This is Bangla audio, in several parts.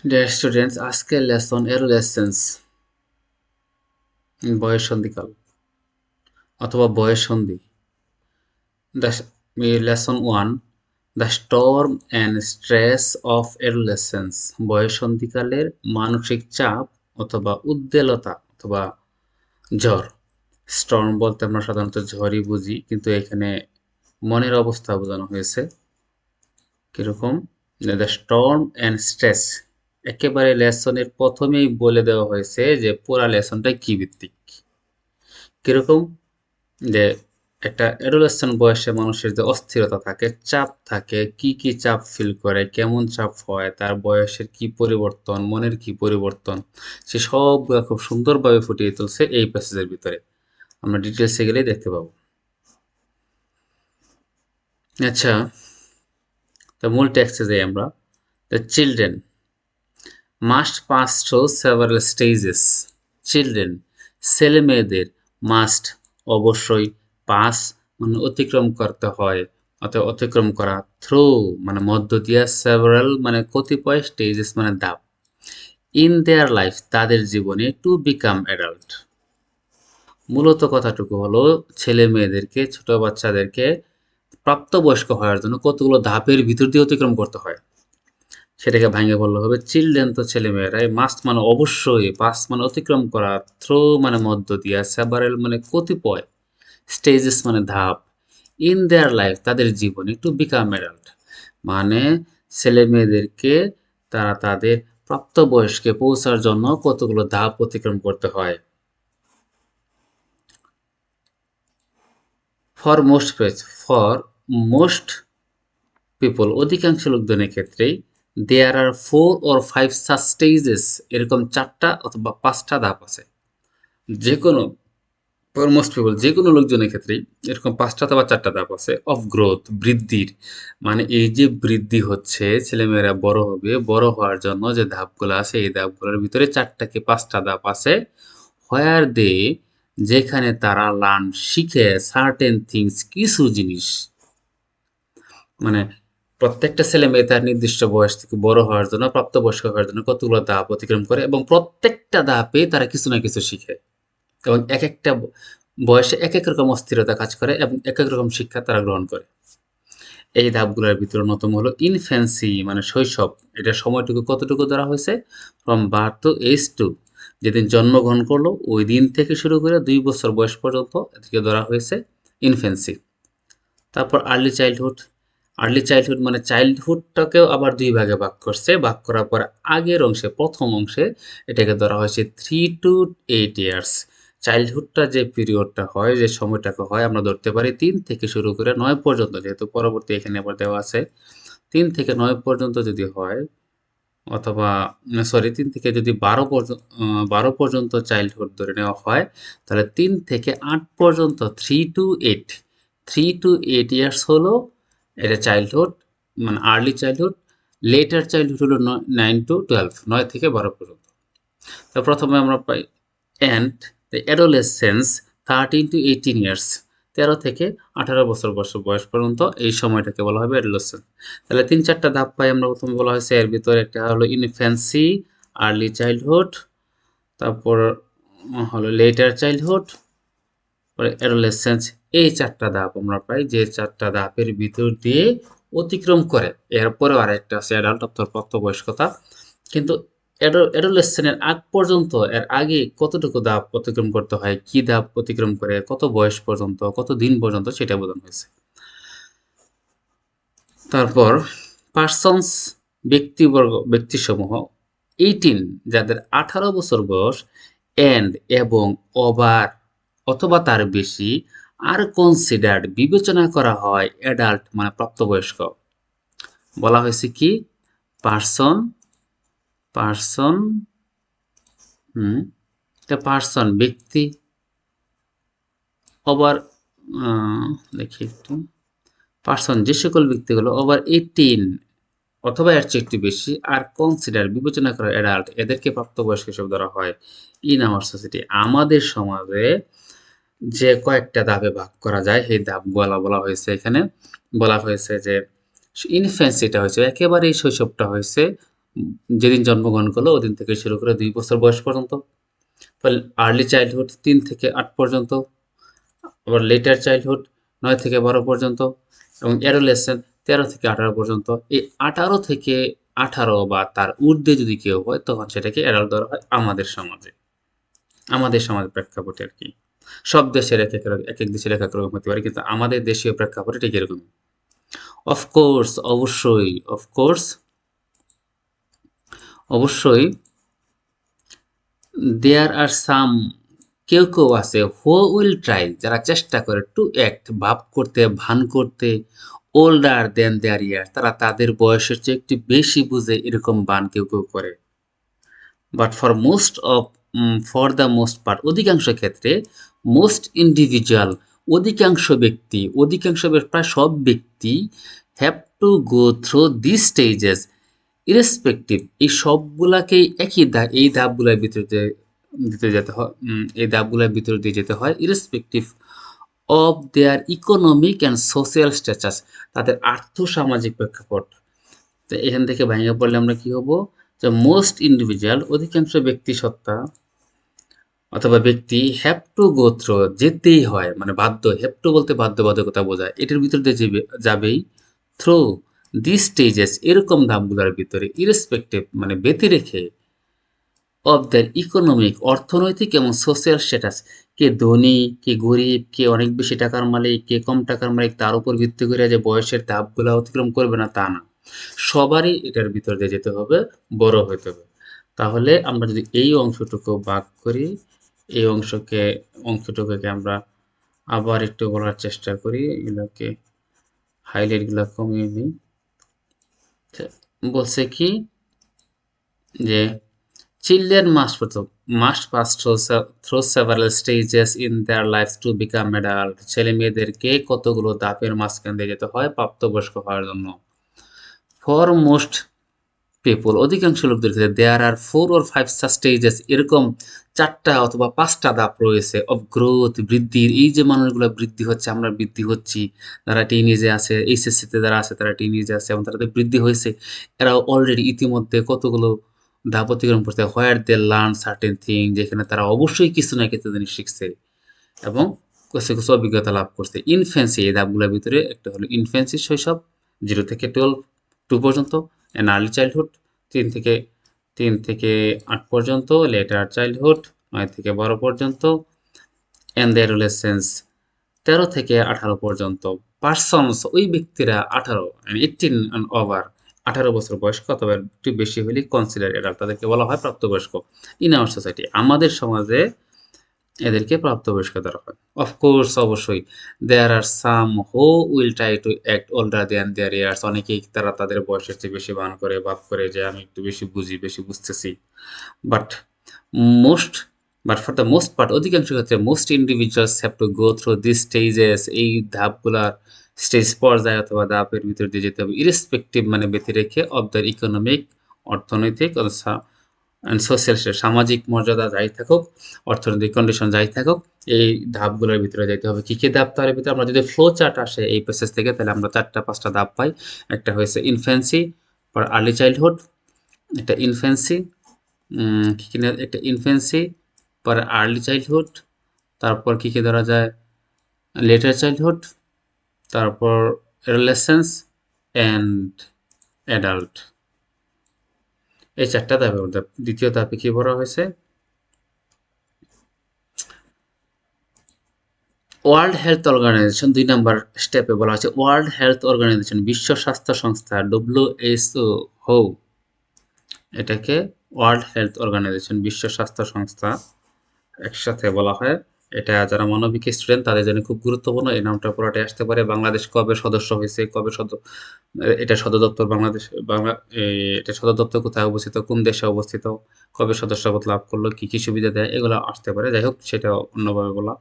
ডিয়ার স্টুডেন্টস, আজকের লেসন এডোলেসেন্স, বয়ঃসন্ধিকাল অথবা বয়ঃসন্ধি। Lesson 1, the storm and stress of adolescence, বয়ঃসন্ধিকালের মানসিক চাপ অথবা উদ্বেলতা অথবা ঝড়। স্টর্ম বলতে আমরা সাধারণত ঝড়ই বুঝি, কিন্তু এখানে মনের অবস্থা বোঝানো হয়েছে। কিরকম? দ্য স্টর্ম অ্যান্ড স্ট্রেস, একেবারে লেসনের প্রথমেই বলে দেওয়া হয়েছে যে পুরা লেসনটা কি ভিত্তিক। কিরকম? যে একটা অ্যাডোলেসেন্ট বয়সে মানুষের যে অস্থিরতা থাকে, চাপ থাকে, কি কি চাপ ফিল করে, কেমন চাপ হয়, তার বয়সের কি পরিবর্তন, মনের কি পরিবর্তন, সে সবগুলো খুব সুন্দরভাবে ফুটিয়ে তুলছে এই প্যাসেজের ভিতরে। আমরা ডিটেলসে গেলেই দেখতে পাবো। আচ্ছা, তো মূল টেক্সটে যাই আমরা। The children must pass through several stages. Children, ছেলে মেয়েদের, মাস্ট অবশ্যই, পাস মানে অতিক্রম করতে হয় অথবা অতিক্রম করা, থ্রু মানে মধ্য দিয়া, সেভারাল মানে কতিপয়, স্টেজেস মানে ধাপ, ইন দেয়ার লাইফ তাদের জীবনে, টু বিকাম অ্যাডাল্ট। মূলত কথাটুকু হলো ছেলে মেয়েদেরকে, ছোট বাচ্চাদেরকে প্রাপ্তবয়স্ক হওয়ার জন্য কতগুলো ধাপের ভিতর দিয়ে অতিক্রম করতে হয়, সেটাকে ভাঙে বললে হবে। চিলড্রেন তো ছেলে মেয়েরাই, মাস্ট মানে অবশ্যই, পাস মানে অতিক্রম করা, থ্রো মানে মধ্য দিয়া, সেভারেল মানে কতিপয়, স্টেজেস মানে ধাপ, ইন দেয়ার লাইফ তাদের জীবনে, টু বিকাম অ্যাডাল্ট মানে ছেলে মেয়েদেরকে তারা তাদের প্রাপ্তবয়স্কে পৌঁছার জন্য কতগুলো ধাপ অতিক্রম করতে হয়। ফর মোস্ট পিপল, অধিকাংশ লোকজনের ক্ষেত্রেই, দেয়ার আর 4 or 5 সাচ স্টেজেস, এরকম 4টা অথবা 5টা ধাপ আছে। যে কোনো, ফর মোস্ট পিপল যে কোনো লোকজনের ক্ষেত্রেই এরকম 5টা অথবা 4টা ধাপ আছে। অফ গ্রোথ, বৃদ্ধির, মানে এই যে বৃদ্ধি হচ্ছে, ছেলেমেয়েরা বড় হবে, বড় হওয়ার জন্য যে ধাপগুলো আছে, এই ধাপগুলোর ভিতরে 4টা কি 5টা ধাপ আছে। হোয়ার দে, যেখানে তারা লার্ন শিখে, সার্টেন থিংস কিছু জিনিস, মানে প্রত্যেকটা ছেলে মেয়ে তার নির্দিষ্ট বয়স থেকে বড় হওয়ার জন্য, প্রাপ্তবয়স্ক হওয়ার জন্য কতগুলো ধাপ অতিক্রম করে, এবং প্রত্যেকটা ধাপে তারা কিছু না কিছু শিখে, এবং এক একটা বয়সে এক এক রকম অস্থিরতা কাজ করে এবং এক এক রকম শিক্ষা তারা গ্রহণ করে। এই ধাপগুলোর ভিতরে অন্যতম হলো ইনফ্যান্সি, মানে শৈশব। এটা সময়টুকু কতটুকু ধরা হয়েছে? From birth to age two, যেদিন জন্মগ্রহণ করলো ওই দিন থেকে শুরু করে 2 বছর বয়স পর্যন্ত এদেরকে ধরা হয়েছে ইনফ্যান্সি। তারপর আর্লি চাইল্ডহুড। আর্লি চাইল্ডহুড মানে চাইল্ডহুডটাকেও আবার 2 ভাগে ভাগ করছে। ভাগ করার পর আগের অংশে, প্রথম অংশে এটাকে ধরা হয়েছে 3 to 8 ইয়ার্স। চাইল্ডহুডটা যে পিরিয়ডটা হয়, যে সময়টাকে হয়, আমরা ধরতে পারি 3 থেকে শুরু করে 9 পর্যন্ত, যেহেতু পরবর্তী এখানে আবার দেওয়া আছে। 3 থেকে 9 পর্যন্ত যদি হয়, অথবা সরি 3 থেকে যদি 12 পর্যন্ত চাইল্ডহুড ধরে নেওয়া হয়, তাহলে 3 থেকে 8 পর্যন্ত, 3 to 8 ইয়ার্স হলো এটা চাইল্ডহুড, মানে আর্লি চাইল্ডহুড। লেটার চাইল্ডহুড হলো 9 to 12, 9 থেকে 12 পর্যন্ত। তো প্রথমে আমরা পাই and the adolescence 13 to 18 years, 13 থেকে 18 বছর বয়স পর্যন্ত এই সময়টাকে বলা হবে অ্যাডোলেসেন্স। তাহলে 3-4টা ধাপ পাই আমরা। প্রথমে বলা হয়েছে এর ভিতরে একটা হলো ইনফ্যান্সি, আর্লি চাইল্ডহুড, তারপর হলো লেটার চাইল্ডহুড, পরে অ্যাডোলেসেন্স। এই 4টা ধাপ আমরা পাই, যে 4টা ধাপের ভিতর দিয়ে অতিক্রম করে এরপরে আরেকটা আছে অ্যাডাল্ট অর্থাৎ প্রাপ্তবয়স্কতা। কিন্তু অ্যাডোলেসেন্সের আগ পর্যন্ত, এর আগে কতটুকু ধাপ অতিক্রম করতে হয়, কি ধাপ অতিক্রম করে, কত বয়স পর্যন্ত, কত দিন পর্যন্ত, সেটা বোঝানো হয়েছে। তারপর পার্সনস, ব্যক্তিসমূহ 18, যাদের 18 বছর বয়স, অ্যান্ড এবং ওভার অথবা তার বেশি, আর কনসিডার্ড বিবেচনা করা হয় অ্যাডাল্ট মানে প্রাপ্তবয়স্ক। বলা হয়েছে কি? পার্সন, পার্সন হুম পার্সন ব্যক্তি, ওভার, দেখি একটু, পার্সন যে সকল ব্যক্তিগুলো ওভার 18 অথবা এর চেয়ে একটু বেশি, আর কনসিডার বিবেচনা করা অ্যাডাল্ট, এদেরকে প্রাপ্তবয়স্ক হিসেবে ধরা হয়। ইন আওয়ার সোসাইটি, আমাদের সমাজে যে কয়েকটা ধাপে ভাগ করা যায়, সেই ধাপগুলা বলা হয়েছে এখানে। বলা হয়েছে যে ইনফ্যান্সিটা হয়েছে একেবারেই শৈশবটা হয়েছে যেদিন জন্মগ্রহণ করলো ওদিন থেকে শুরু করে 2 বছর বয়স পর্যন্ত। আর্লি চাইল্ডহুড 3 থেকে 8 পর্যন্ত, আবার লেটার চাইল্ডহুড 9 থেকে 12 পর্যন্ত, এবং অ্যাডোলেসেন্ট 13 থেকে 18 পর্যন্ত। এই 18 থেকে 18 বা তার ঊর্ধ্বে যদি কেউ হয় তখন সেটাকে অ্যাডাল্ট ধরা হয় আমাদের সমাজে। আমাদের সমাজের প্রেক্ষাপটে আর কি। সব দেশের এক এক দেশের এক এক রকম হতে পারে, কিন্তু আমাদের দেশীয় প্রেক্ষাপটে ঠিক এরকম। অফকোর্স, অবশ্যই, অফকোর্স, অবশ্যই, দেয়ার আর সাম, কেউ কেউ আছে হু উইল ট্রাই, যারা চেষ্টা করে টু অ্যাক্ট, ভাব করতে, ভান করতে, ওল্ডার দেন দেয়ার ইয়ার, তারা তাদের বয়সের চেয়ে একটু বেশি বুঝে এরকম ভান কেউ কেউ করে। But for the most part, অধিকাংশ ক্ষেত্রে, মোস্ট ইন্ডিভিজুয়াল, অধিকাংশ প্রায় সব ব্যক্তি, have to go through this stages irrespective, এই সবগুলাকেই এই ধাপগুলোর ভিতর দিয়ে দিতে যেতে হয়, এই ধাপগুলোর ভিতর দিয়ে যেতে হয়, irrespective of their economic and social status, তাদের আর্থসামাজিক প্রেক্ষাপট। তো এখান থেকে ভেঙে পড়লে আমরা কি হব, যে মোস্ট ইন্ডিভিজুয়াল, অধিকাংশ ব্যক্তি সত্তা অথবা ব্যক্তি, হ্যাভ টু গো থ্রু, যেতেই হয়, মানে বাধ্য, হ্যাভ টু বলতে বাধ্যবাধকতা বোঝায়, এটার ভিতর দিয়ে যাবেই, থ্রু দিস স্টেজেস, এরকম ধাপগুলোর ভিতরে, ইরেসপেক্টিভ মানে ব্যতি রেখে, অফ দ্যার ইকোনমিক, অর্থনৈতিক এবং সোশ্যাল স্ট্যাটাস, কে ধনী, কে গরিব, কে অনেক বেশি টাকার মালিক, কে কম টাকার মালিক, তার উপর ভিত্তি করে যে বয়সের ধাপগুলো অতিক্রম করবে না তা না, সবারই এটার ভিতর দিয়ে যেতে হবে, বড় হতে হবে। তাহলে আমরা যদি এই অংশটুকু ভাগ করি, এই অংশটুকুকে আমরা আবার একটু বলার চেষ্টা করি, এগুলোকে হাইলাইটগুলো কমিয়ে নিই। বলছে কি যে children must pass through several stages in their lives to become adult, ছেলে মেয়েদেরকে কতগুলো ধাপের মাঝখান দিয়ে যেতে হয় প্রাপ্তবয়স্ক হওয়ার জন্য। ফর মোস্ট পিপল, অধিকাংশ লোকদের ক্ষেত্রে, দেয়ার আর 4 or 5 such stages, এরকম 4টা অথবা 5টা ধাপ রয়েছে অফ গ্রোথ, বৃদ্ধির। এই যে মানুষগুলো বৃদ্ধি হচ্ছে, আমরা বৃদ্ধি হচ্ছি, যারা টিনেজে আছে, এইচএসসিতে যারা আছে তারা টিনেজে আছে এবং তাদের বৃদ্ধি হয়েছে, এরা অলরেডি ইতিমধ্যে কতগুলো ধাপ অতিক্রম করছে, হোয়ার দে লার্ন সার্টেন থিং, যেখানে তারা অবশ্যই কিছু না কিছু জিনিস শিখছে এবং কিছু কিছু অভিজ্ঞতা লাভ করছে। ইনফ্যান্সি, এই ধাপগুলোর ভিতরে একটা হলো ইনফ্যান্সি, শৈশব 0 থেকে 2 পর্যন্ত, অ্যান্ড আর্লি চাইল্ডহুড 3 থেকে 8 পর্যন্ত, লেটার চাইল্ডহুড 9 থেকে 12 পর্যন্ত, অ্যান্ড দ্য অ্যাডোলেসেন্স 13 থেকে 18 পর্যন্ত। পার্সনস, ওই ব্যক্তিরা 18 18 অ্যান্ড ওভার, 18 বছর বয়স্ক অথবা একটু বেশি হলে কনসিডার এডাল্ট, তাদেরকে বলা হয় প্রাপ্তবয়স্ক ইন আওয়ার সোসাইটি, আমাদের সমাজে এদেরকে প্রাপ্তবয়স্ক ধরা হয়। অফকোর্স, অবশ্যই, there are some who will try to act older than their years, অনেকেই তারা তাদের বয়সের চেয়ে বেশি ভান করে, ভাব করে যে আমি একটু বেশি বুঝি, বেশি বুঝতেছি। But most but for the most part, অধিকাংশ ক্ষেত্রে, most individuals have to go through this stages, এই ধাপগুলার স্টেজ, পর্যায় অথবা ধাপের ভিতর দিয়ে যেতে হবে, ইরেসপেক্টিভ মানে ব্যতি রেখে, অফ দ্য ইকোনমিক, অর্থনৈতিক, অ্যান্ড সোশ্যাল, সামাজিক মর্যাদা যাই থাকুক, অর্থনৈতিক কন্ডিশন যাই থাকুক, এই ধাপগুলোর ভিতরে যাইতে হবে। কী কী ধাপ তার ভিতরে, আমরা যদি ফ্লো চার্ট আসে এই প্রসেস থেকে, তাহলে আমরা 4টা 5টা ধাপ পাই। একটা হয়েছে ইনফ্যান্সি, পর আর্লি চাইল্ডহুড, একটা ইনফ্যান্সি, কী কী একটা ইনফ্যান্সি, পরে আর্লি চাইল্ডহুড, তারপর কী কী ধরা যায়, লেটার চাইল্ডহুড, তারপর অ্যাডোলেসেন্স অ্যান্ড অ্যাডাল্ট। এই 4টা ধাপের মধ্যে দ্বিতীয় ধাপে কি বলা হয়েছে, ওয়ার্ল্ড হেলথ অর্গানাইজেশন, 2 নম্বর স্টেপে বলা হয়েছে ওয়ার্ল্ড হেলথ অর্গানাইজেশন, বিশ্ব স্বাস্থ্য সংস্থা, WHO, এটাকে ওয়ার্ল্ড হেলথ অর্গানাইজেশন, বিশ্ব স্বাস্থ্য সংস্থা একসাথে বলা হয়। এটা যারা মানবিক স্টুডেন্ট তাদের জন্য খুব গুরুত্বপূর্ণ, এই নামটা পুরোটাই আসতে পারে। বাংলাদেশ কবে সদস্য হয়েছে, এটা সদর দপ্তর বাংলাদেশ, এটা সদর দপ্তর কোথায় অবস্থিত, কোন দেশে অবস্থিত, কবে সদস্যপদ লাভ করলো, কি কি সুবিধা দেয়, এগুলো আসতে পারে। যাই হোক, সেটা অন্যভাবে বলা।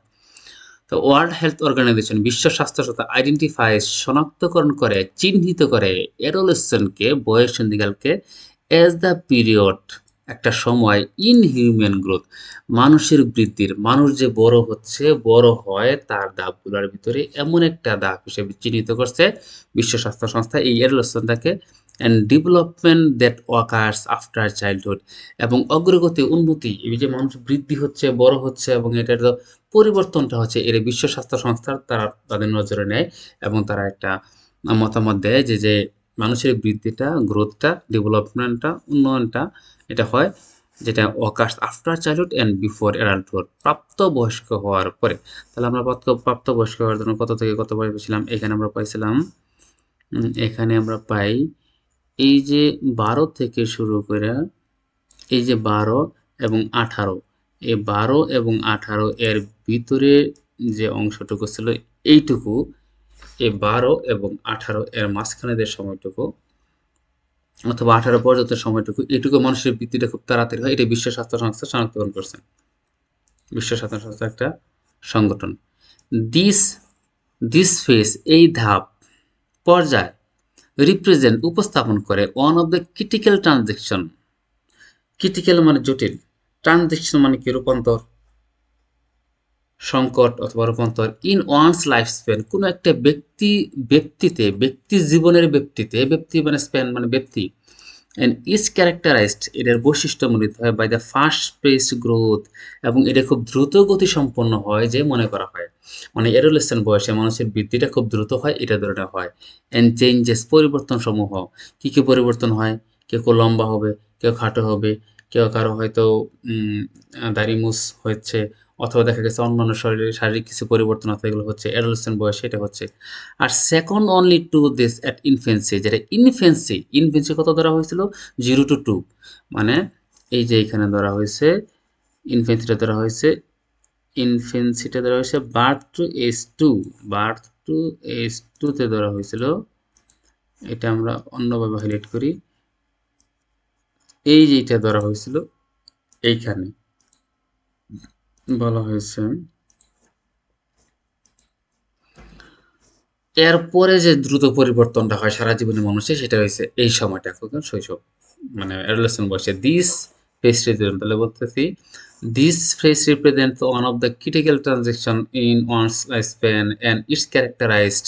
তো ওয়ার্ল্ড হেলথ অর্গানাইজেশন, বিশ্ব স্বাস্থ্য সংস্থা, আইডেন্টিফাইজ, শনাক্তকরণ করে, চিহ্নিত করে, অ্যাডোলেসেন্টকে, বয়সন্ধিকালকে, অ্যাজ দ্য পিরিয়ড, একটা সময়, ইন হিউম্যান গ্রোথ, মানুষের বৃদ্ধির, মানুষ যে বড় হচ্ছে, বড় হয়, তার ধাপগুলোর ভিতরে এমন একটা ধাপ হিসেবে চিহ্নিত করছে বিশ্ব স্বাস্থ্য সংস্থা এই অ্যাডোলেসেন্টটাকে, and development that occurs after childhood, এবং অগ্রগতি উন্নতি, এই যে মানুষ বৃদ্ধি হচ্ছে, বড় হচ্ছে এবং এটার যে পরিবর্তনটা হচ্ছে, এর বিশ্ব স্বাস্থ্য সংস্থার তারা তাদের নজরে নেয় এবং তারা একটা মতামত দেয় যে মানুষের বৃদ্ধিটা, গ্রোথটা, ডেভেলপমেন্টটা, উন্নয়নটা এটা হয় যেটা workers after childhood and before adulthood, প্রাপ্তবয়স্ক হওয়ার পরে। তাহলে আমরা প্রাপ্তবয়স্ক হওয়ার জন্য কত থেকে কত বয়স পেয়েছিলাম? এখানে আমরা পাইছিলাম, এখানে আমরা পাই এই যে 12 থেকে শুরু করে এই যে 12 এবং 18, এই 12 এবং 18 এর ভিতরে যে অংশটুকু ছিল এইটুকু, এই 12 এবং 18 এর মাঝখানে যে সময়টুকু অথবা 18 পর্যন্ত সময়টুকু, এইটুকু মানুষের বৃদ্ধিটা খুব তাড়াতাড়ি হয়। এটা বিশ্ব স্বাস্থ্য সংস্থা শনাক্তকরণ করছে। বিশ্ব স্বাস্থ্য সংস্থা একটা সংগঠন। দিস দিস ফেজ, এই ধাপ, পর্যায়, রিপ্রেজেন্ট, উপস্থাপন করে one of the critical transaction. Critical মানে জটিল, ট্রানজেকশন মানে কি? রূপান্তর, সংকট অথবা রূপান্তর। ইন ওয়ান্স লাইফ স্প্যান, কোনো একটা ব্যক্তির জীবনের ব্যক্তি মানে স্প্যান মানে ব্যক্তি, অ্যান্ড ইজ ক্যারেক্টারাইজড, এটার বৈশিষ্ট্যমণ্ডিত হয় by the fast pace growth, এবং এটা খুব দ্রুত গতি সম্পন্ন হয় যে মনে করা হয়, মানে অ্যাডোলেসেন্ট বয়সে মানুষের বৃদ্ধিটা খুব দ্রুত হয়, এটা ধরে হয়। অ্যান্ড চেঞ্জেস, পরিবর্তন সমূহ, কী কী পরিবর্তন হয়? কেউ কেউ লম্বা হবে, কেউ খাটো হবে, কেউ কারো হয়তো দাড়ি মুছ হচ্ছে, অথবা দেখা গেছে অন্যান্য শারীরিক কিছু পরিবর্তন আছে, এগুলো হচ্ছে অ্যাডোলেসেন্ট বয়সে এটা হচ্ছে। আর second only to this at infancy, যেটা ইনফেন্সি কত ধরা হয়েছিল? 0 to 2, মানে এই যে এখানে ধরা হয়েছে ইনফেন্সিটা ধরা হয়েছে, birth to age 2, birth to age 2 তে ধরা হয়েছিল। এটা আমরা অন্যভাবে হাইলাইট করি, এই যে এটা ধরা হয়েছিল, এইখানে বলা হয়েছে এরপরে যে দ্রুত পরিবর্তনটা হয় সারা জীবনে মানুষের, সেটা হয়েছে এই সময়টা, এখন শৈশব মানে অ্যাডোলেসেন্ট বয়সে। দিস ফেস রিপ্রেজেন্ট, তাহলে বলতেছি this phase represent one of the critical transaction in one's life span and it's characterized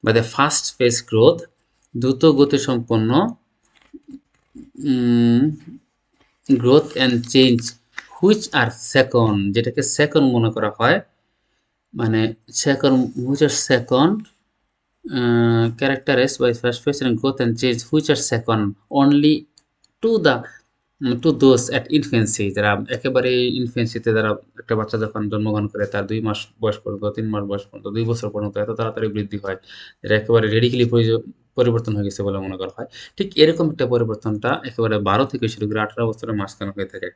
by the fast phase growth, দ্রুত গতিসম্পন্ন growth and change, which are second, যেটাকে সেকেন্ড মনে করা হয়, মানে second, which are second characterized by fast pace and growth and change which are second only to the to those at infancy, যারা একেবারে ইনফেন্সিতে, যারা একটা বাচ্চা যখন জন্মগ্রহণ করে তার 2 মাস বয়স পর্যন্ত, 3 মাস বয়স পর্যন্ত, 2 বছর পর্যন্ত এত তাড়াতাড়ি বৃদ্ধি হয়, এটা একেবারে রেডিক্যালি পরিবর্তন হয়ে গেছে বলে মনে করা হয়। ঠিক এরকম একটা পরিবর্তনটা একেবারে 12 থেকে শুরু করে 18 বছরের মাঝখানে হয়ে থাকে,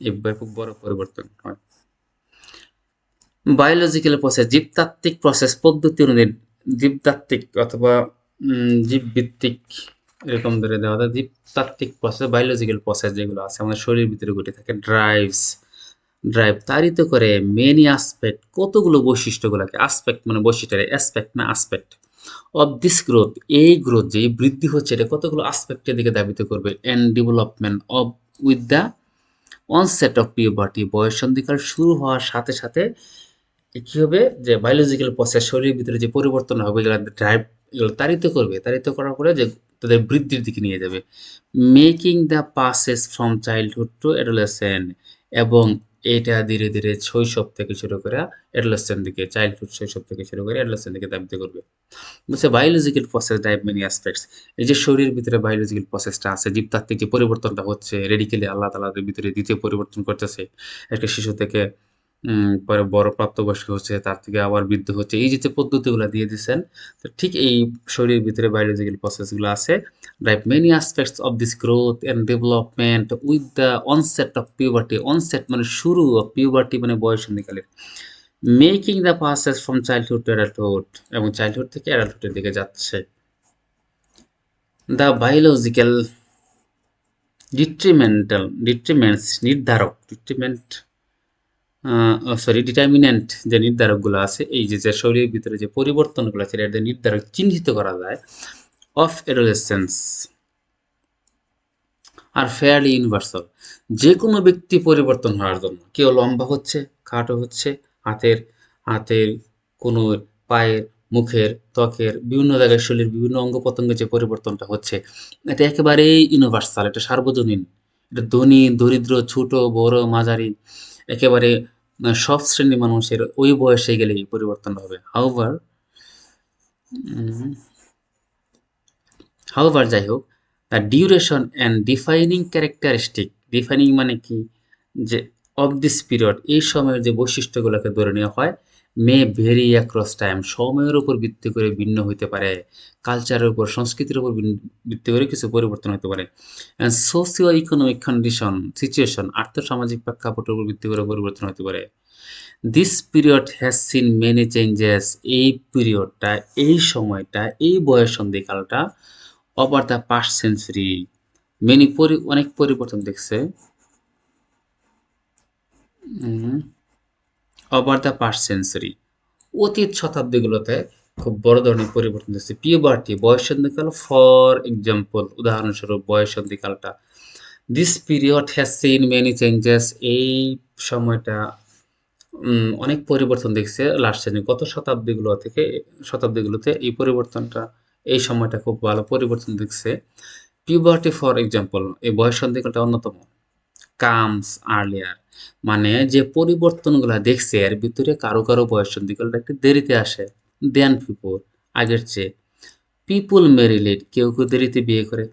এই ব্যাপক বড় পরিবর্তন হয়। বায়োলজিক্যাল প্রসেস, জীবতাত্ত্বিক প্রসেস পদ্ধতি অনুযায়ী, জীবতাত্ত্বিক অথবা জীবভিত্তিক এরকম ধরে দেওয়া যায়। জীবতাত্ত্বিক প্রসেস, বায়োলজিক্যাল প্রসেস যেগুলো আছে আমাদের শরীরের ভিতরে ঘটে থাকে, ড্রাইভ তাড়িত করে মেনি আসপেক্ট, কতগুলো বৈশিষ্ট্যগুলোকে, আসপেক্ট মানে বৈশিষ্ট্য, অ্যাসপেক্ট না আসপেক্ট, অফ দিস গ্রোথ, এই গ্রোথ যে বৃদ্ধি হচ্ছে এটা কতগুলো আসপেক্টের দিকে ধাবিত করবে, and development of with the onset of puberty, বয়ঃসন্ধিকাল শুরু হওয়ার সাথে সাথে কি হবে, যে বায়োলজিক্যাল প্রসেস শরীরের ভিতরে যে পরিবর্তন হবে, এগুলো ড্রাইভ, এগুলো তাড়িত করবে, তাড়িত করার পরে যে তাদের বৃদ্ধির দিকে নিয়ে যাবে। Making the passes from childhood to adolescent, এবং এটা ধীরে ধীরে শৈশব থেকে শুরু করে অ্যাডোলেসেন্ট দিকে, চাইল্ডহুড শৈশব থেকে শুরু করে অ্যাডোলেসেন্ট দিকে ধাবিত করবে। বলছে biological process drive many aspects, এই যে শরীরের ভিতরে বায়োলজিক্যাল প্রসেসটা আছে, জীবতাত্ত্বিক যে পরিবর্তনটা হচ্ছে, রেডিক্যালি আল্লাহ তাআলার ভিতরে দ্বিতীয় পরিবর্তন করতেছে, একটা শিশু থেকে পরে বড় প্রাপ্তবয়স্ক হচ্ছে, তার থেকে আবার বৃদ্ধ হচ্ছে, এই যে পদ্ধতিগুলো দিয়ে দিচ্ছেন, তো ঠিক এই শরীরের ভিতরে বায়োলজিক্যাল প্রসেসগুলো আছে। Drive many aspects of this growth and development with the onset of puberty, onset মানে শুরু, অফ পিউবার্টি মানে বয়ঃসন্ধিকালের, making the process from childhood to adulthood, এবং চাইল্ডহুড থেকে অ্যাডাল্টহুডের দিকে যাচ্ছে। দ্য বায়োলজিক্যাল ডিট্রিমেন্টস, নির্ধারক, ডিটারমিন্যান্ট যে নির্ধারকগুলো আছে, এই যে শরীরের ভিতরে যে পরিবর্তনগুলো আছে, এটা নির্ধারক চিহ্নিত করা যায়, of adolescence are fairly universal, যে কোনো ব্যক্তি পরিবর্তন হওয়ার জন্য, কেউ লম্বা হচ্ছে, খাটো হচ্ছে, হাতের হাতের কোনো, পায়ের মুখের, ত্বকের বিভিন্ন জায়গায় শরীরের বিভিন্ন অঙ্গ-প্রত্যঙ্গের যে পরিবর্তনটা হচ্ছে, এটা একেবারেই ইউনিভার্সাল, এটা সার্বজনীন। এটা ধনী, দরিদ্র, ছোট, বড়, মাঝারি একেবারে সব শ্রেণীর মানুষের ওই বয়সে গেলেই এই পরিবর্তনটা হবে। উম হাউএভার যাই হোক, the duration and defining characteristic, defining মানে কি? যে অফ দিস পিরিয়ড, এই সময়ের যে বৈশিষ্ট্যগুলোকে ধরে নেওয়া হয়, মে ভেরি অ্যাক্রস টাইম, সময়ের উপর ভিত্তি করে ভিন্ন হইতে পারে। কালচারের উপর, সংস্কৃতির উপর ভিত্তি করে কিছু পরিবর্তন হতে পারে। And socio economic condition, situation, আর্থসামাজিক প্রেক্ষাপটের উপর ভিত্তি করে পরিবর্তন হতে পারে। This period has seen many changes, এই পিরিয়ডটা, এই সময়টা, এই বয়স সন্ধিকালটা ওভার দ্য পাস্ট সেঞ্চুরি অনেক পরিবর্তন দেখছে। ওভার দ্য পাস্ট সেঞ্চুরি, অতীত শতাব্দীগুলোতে খুব বড় ধরনের পরিবর্তন দেখছে। পিউবার্টি, বয়ঃসন্ধিকাল, ফর এক্সাম্পল, উদাহরণস্বরূপ বয়ঃসন্ধিকালটা। This period has seen many changes, এই সময়টা অনেক পরিবর্তন দেখছে লাস্ট শ্রেণী গত শতাব্দীগুলোতে এই পরিবর্তনটা, এই সময়টা খুব ভালো পরিবর্তন দেখছে। পিউবার্টি ফর এক্সাম্পল, এই বয়ঃসন্ধিকালটা অন্যতম। কামস আর্লিয়ার, মানে যে পরিবর্তনগুলো দেখছে এর ভিতরে কারো কারো বয়ঃসন্ধিকালটা একটু দেরিতে আসে। দেন পিপল, আগের চেয়ে। পিপুল মেরিলেট, কেউ কেউ দেরিতে বিয়ে করে।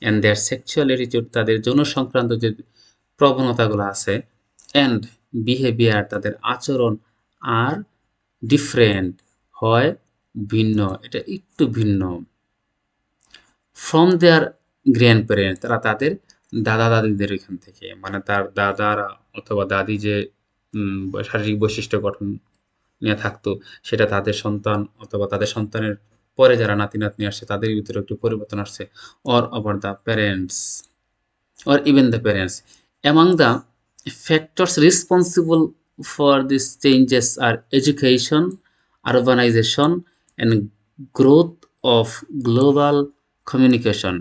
অ্যান্ড দেয়ার সেক্সুয়াল অ্যাটিটিউড, তাদের যৌন সংক্রান্ত যে প্রবণতাগুলো আছে। অ্যান্ড বিহেভিয়ার, তাদের আচরণ আর ডিফারেন্ট, হয় ভিন্ন, এটা একটু ভিন্ন। ফ্রম দেয়ার গ্র্যান্ড প্যারেন্ট, তারা তাদের দাদা দাদিদের এখান থেকে, মানে তার দাদারা অথবা দাদি যে শারীরিক বৈশিষ্ট্য গঠন নিয়ে থাকতো, সেটা তাদের সন্তান অথবা তাদের সন্তানের পরে যারা নাতি নাতনি আসছে তাদের ভিতরে একটু পরিবর্তন আসছে। Or over the parents, or even the parents. Among the factors responsible for these changes are education, urbanization, and growth of global communication.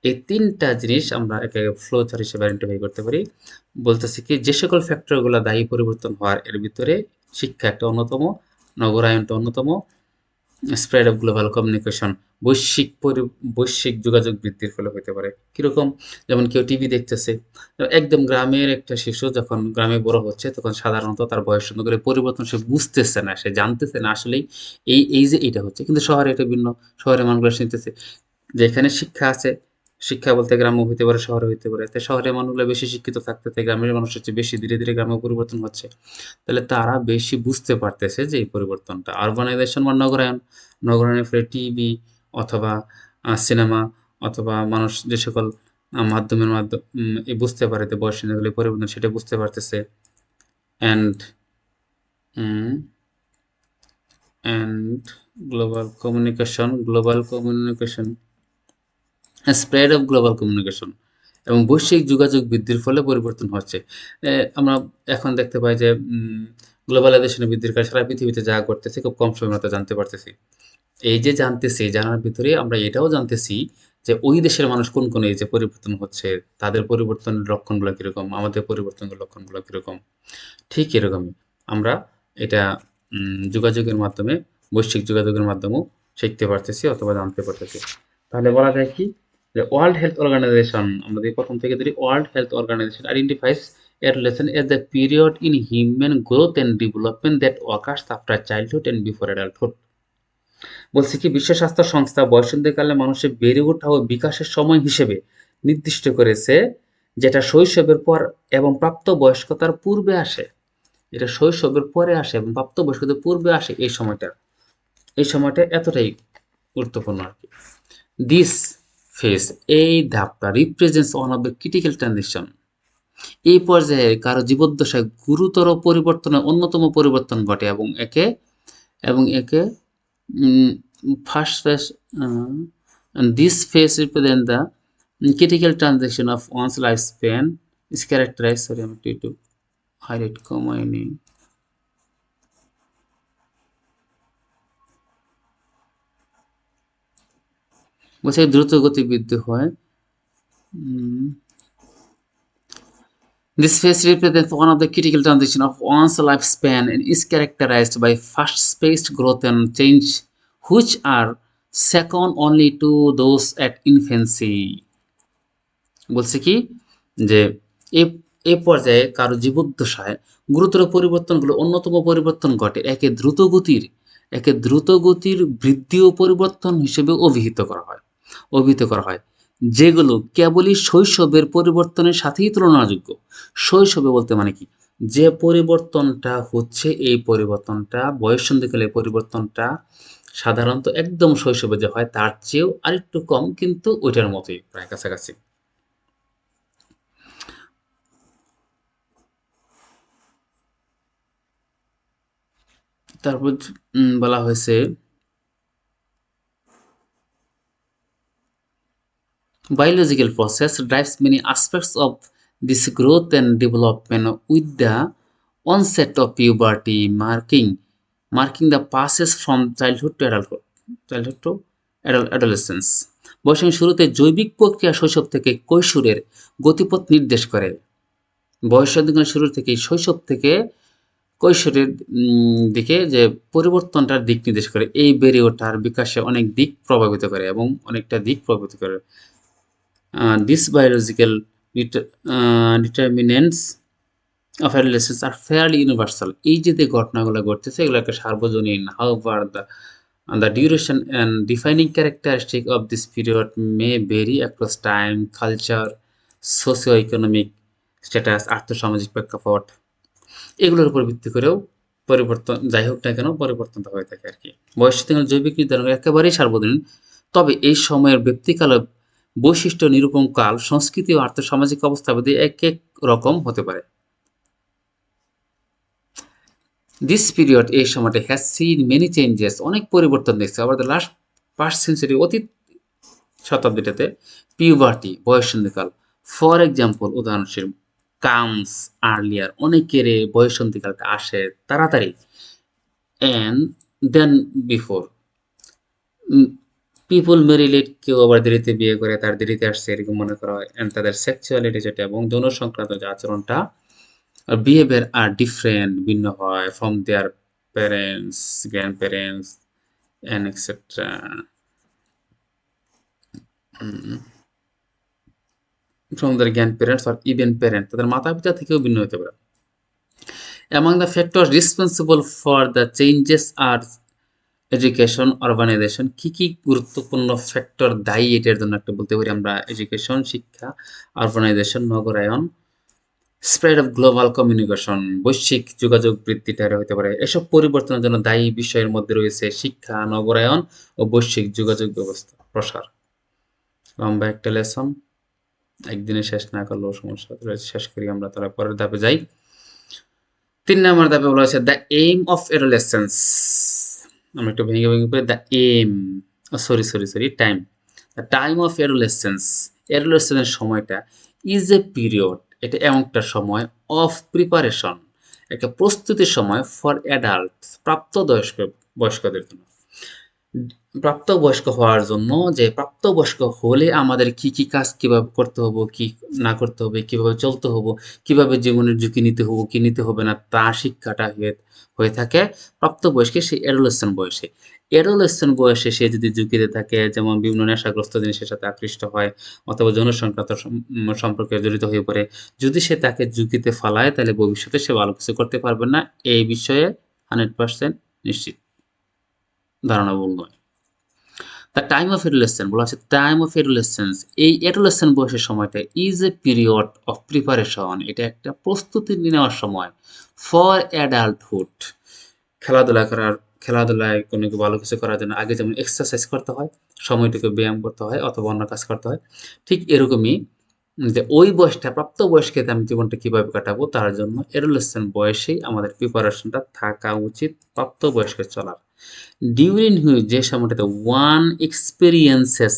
এই তিনটা জিনিস আমরা একে ফ্লো চার্ট হিসেবে আইডেন্টিফাই করতে পারি। বলতেছি কি, যে সকল ফ্যাক্টরগুলো দায়ী পরিবর্তন হওয়ার, এর ভিতরে শিক্ষা একটা অন্যতম, নগরায়নটা অন্যতম, স্প্রেড অফ গ্লোবাল কমিউনিকেশন, বৈশ্বিক যোগাযোগ বৃদ্ধির ফলে হতে পারে। কীরকম? যেমন কেউ টিভি দেখতেছে, একদম গ্রামের একটা শিশু যখন গ্রামে বড় হচ্ছে তখন সাধারণত তার বয়স করে পরিবর্তন সে বুঝতেছে না, সে জানতেছে না আসলেই এই যে এটা হচ্ছে, কিন্তু শহরে এটা ভিন্ন। শহরে মানুষগুলো শুনতেছে, যেখানে শিক্ষা আছে, শিক্ষা বলতে গ্রাম্য হইতে পারে, শহরে হইতে পারে, তাই শহরের মানুষগুলো বেশি শিক্ষিত থাকতে থাকে, গ্রামের মানুষের চেয়ে বেশি ধীরে ধীরে গ্রামে পরিবর্তন হচ্ছে। তাহলে তারা বেশি বুঝতে পারতেছে যে এই পরিবর্তনটা। আরবানাইজেশন বা নগরায়ন, নগরায়নের ফলে টিভি অথবা সিনেমা অথবা মানুষ যে সকল মাধ্যমের এই বুঝতে পারে যে বয়সের পরিবর্তন, সেটা বুঝতে পারতেছে। And and global communication, spread of global communication, এবং বৈশ্বিক যোগাযোগ বৃদ্ধির ফলে পরিবর্তন হচ্ছে। আমরা এখন দেখতে পাই যে গ্লোবালাইজেশনের বৃদ্ধির কারণে সারা পৃথিবীতে যা ঘটতেছে খুব কম সময়ের মধ্যে জানতে পারতেছি। এই যে জানতেছি, জানার ভিতরে আমরা এটাও জানতেছি যে ওই দেশের মানুষ কোন কোন এই যে পরিবর্তন হচ্ছে, তাদের পরিবর্তনের লক্ষণগুলো কীরকম, আমাদের পরিবর্তনের লক্ষণগুলো কীরকম। ঠিক এরকমই আমরা এটা যোগাযোগের মাধ্যমে, বৈশ্বিক যোগাযোগের মাধ্যমেও শিখতে পারতেছি অথবা জানতে পারতেছি। তাহলে বলা যায় কি, যে ওয়ার্ল্ড হেলথ অর্গানাইজেশন, আমরা যদি প্রথম থেকে ধরি, world health organization identifies a relation as the period in human growth and development that occurs after childhood and before adulthood. বলছে কি, বিশ্ব স্বাস্থ্য সংস্থা বয়ঃসন্ধিকালে মানুষের বেড়ে ওঠা ও বিকাশের সময় হিসেবে নির্দিষ্ট করেছে, যেটা শৈশবের পর এবং প্রাপ্তবয়স্কতার পূর্বে আসে। এটা শৈশবের পরে আসে এবং প্রাপ্তবয়স্কতার পূর্বে আসে। এই সময়টা এতটাই গুরুত্বপূর্ণ আর কি। দিস ফেজ, এই ধাপটা, represents one of the critical transition, এই পর্যায়ে কারো জীবদ্দশায় গুরুতর পরিবর্তনের অন্যতম পরিবর্তন ঘটে এবং একে first phase, this phase represent the critical transition of one's lifespan is characterized, sorry আমি একটু হাইলাইট কমাইনি, বলছে দ্রুত গতি বৃদ্ধি হয়। This phase represents one of the critical transition of one's lifespan and is characterized by fast-paced growth and change which are second only to those at infancy. বলছে কি যে এ এ পর্যায়ে কারো জীবদ্দশায় গুরুতর পরিবর্তনগুলো অন্যতম পরিবর্তন ঘটে একে দ্রুতগতির বৃদ্ধি ও পরিবর্তন হিসেবে অভিহিত করা হয় যেগুলো কেবলই শৈশবের পরিবর্তনের সাথেই তুলনাযোগ্য। শৈশবে বলতে মানে কি, যে পরিবর্তনটা হচ্ছে এই পরিবর্তনটা বয়ঃসন্ধিকালে পরিবর্তনটা সাধারণত একদম শৈশবে যে হয় তার চেয়েও আরেকটু কম, কিন্তু ওইটার মতোই প্রায় কাছাকাছি। তারপর বলা হয়েছে biological process drives many aspects of this growth and development with the onset of puberty marking the passage from childhood to adolescence. বয়সের শুরুতে জৈবিক প্রক্রিয়া শৈশব থেকে কৈশোরের গতিপথ নির্দেশ করে। বয়সের শুরু থেকে শৈশব থেকে কৈশোরের দিকে যে পরিবর্তনটার দিক নির্দেশ করে, এই বেড়ে ওঠার বিকাশে অনেক দিক প্রভাবিত করে এবং অনেকটা দিক প্রভাবিত করে। These biological determinants of adolescence are fairly universal. এই যে ঘটনাগুলো ঘটতেছে এগুলো একটা সার্বজনীন। However, the duration and defining characteristic of this period may vary across time, culture, socio-economic status, আর্থসামাজিক প্রেক্ষাপট, এগুলোর উপর ভিত্তি করেও পরিবর্তন যাই হোক না কেন পরিবর্তনটা হয়ে থাকে আর কি। বয়সের জৈবিক নির্ধারণ একেবারেই সার্বজনীন, তবে এই সময়ের ব্যক্তিকাল বৈশিষ্ট্য নিরূপণ কাল, সংস্কৃতি ও আর্থসামাজিক অবস্থা ভেদে এক এক রকম হতে পারে। দিস পিরিয়ড এই সময়টা হ্যাজ সিন মেনি চেঞ্জেস, অনেক পরিবর্তন দেখছে। আবার দ্য লাস্ট ফার্স্ট সেঞ্চুরি অতীত শতাব্দীটাতে পিউবার্টি বয়ঃসন্ধিকাল ফর এক্সাম্পল উদাহরণস্বরূপ কামস আর্লিয়ার, অনেকের বয়ঃসন্ধিকালটা আসে তাড়াতাড়ি, and then before people marry late, কেউ আবার দেরিতে বিয়ে করে, তার দেরিতে আসছে এরকম মনে করা হয়। অ্যান্ড তাদের সেক্সুয়ালিটি যেটা এবং যৌন সংক্রান্ত যে আচরণটা বিহেভিয়ার আর ডিফারেন্ট ভিন্ন হয় from their parents, grandparents and etcetera, from their grandparents or even parent, তাদের মাতা পিতা থেকেও ভিন্ন হতে পারে। Among the factors responsible for the changes are education, urbanization, কি গুরুত্বপূর্ণ ফ্যাক্টর দায়ী এটার জন্য একটা বলতে পারি আমরা এডুকেশন, শিক্ষা, অরবানাইজেশন, নগরায়ন, স্প্রেড অফ গ্লোবাল কমিউনিকেশন, বৈশ্বিক যোগাযোগ বৃদ্ধিটা হতে পারে। এসব পরিবর্তনের জন্য দায়ী বিষয়ের মধ্যে রয়েছে শিক্ষা, নগরায়ন ও বৈশ্বিক যোগাযোগ ব্যবস্থা প্রসার। লম্বা একটা লেসন, একদিনে শেষ না করলেও সমস্যা, শেষ করি আমরা, তারা পরের ধাপে যাই। 3 নম্বর ধাপে বলা হয়েছে দ্য এইম অফ এডোলেসেন্স। আমরা একটু ভেঙে পড়ি। The aim, time, the time of এডোলেসেন্সের সময়টা ইজ এ পিরিয়ড, এটা এমন একটা সময় অফ প্রিপারেশন, একটা প্রস্তুতির সময় ফর অ্যাডাল্ট, বয়স্কদের জন্য। প্রাপ্তবয়স্ক হওয়ার জন্য, যে প্রাপ্তবয়স্ক হলে আমাদের কি কাজ কিভাবে করতে হবে, কি না করতে হবে, কিভাবে চলতে হবে, কিভাবে জীবনের ঝুঁকি নিতে হবে, কি নিতে হবে না, তার শিক্ষাটা হয়ে থাকে প্রাপ্তবয়স্কে, সেই অ্যাডোলেসেন্ট বয়সে সে যদি ঝুঁকিতে থাকে, যেমন বিভিন্ন নেশাগ্রস্ত জিনিসের সাথে আকৃষ্ট হয় অথবা যৌন সংক্রান্ত সম্পর্কে জড়িত হয়ে পড়ে, যদি সে তাকে ঝুঁকিতে ফালায় তাহলে ভবিষ্যতে সে ভালো কিছু করতে পারবে না, এই বিষয়ে 100% নিশ্চিত, ধারণা ভুল নয়। দ্য টাইম অফ এডোলেসেন্স বলা হচ্ছে টাইম অফ এডোলেসেন্স, এই এডোলেসেন্ট বয়সের সময়টা is a period of preparation, এটা একটা প্রস্তুতি নেওয়ার সময় ফর অ্যাডাল্টহুড, খেলাধুলায় কোনো ভালো কিছু করার জন্য আগে যেমন এক্সারসাইজ করতে হয়, সময়টুকু ব্যায়াম করতে হয় অথবা অন্য কাজ করতে হয়, ঠিক এরকমই যে ওই বয়সটা প্রাপ্তবয়স্কে আমি জীবনটা কিভাবে কাটাবো তার জন্য এডোলেসেন্ট বয়সেই আমাদের প্রিপারেশনটা থাকা উচিত প্রাপ্তবয়স্কে চলার। ডিউরিং হুইচ, যে সময়টাতে ওয়ান এক্সপেরিয়েন্সেস,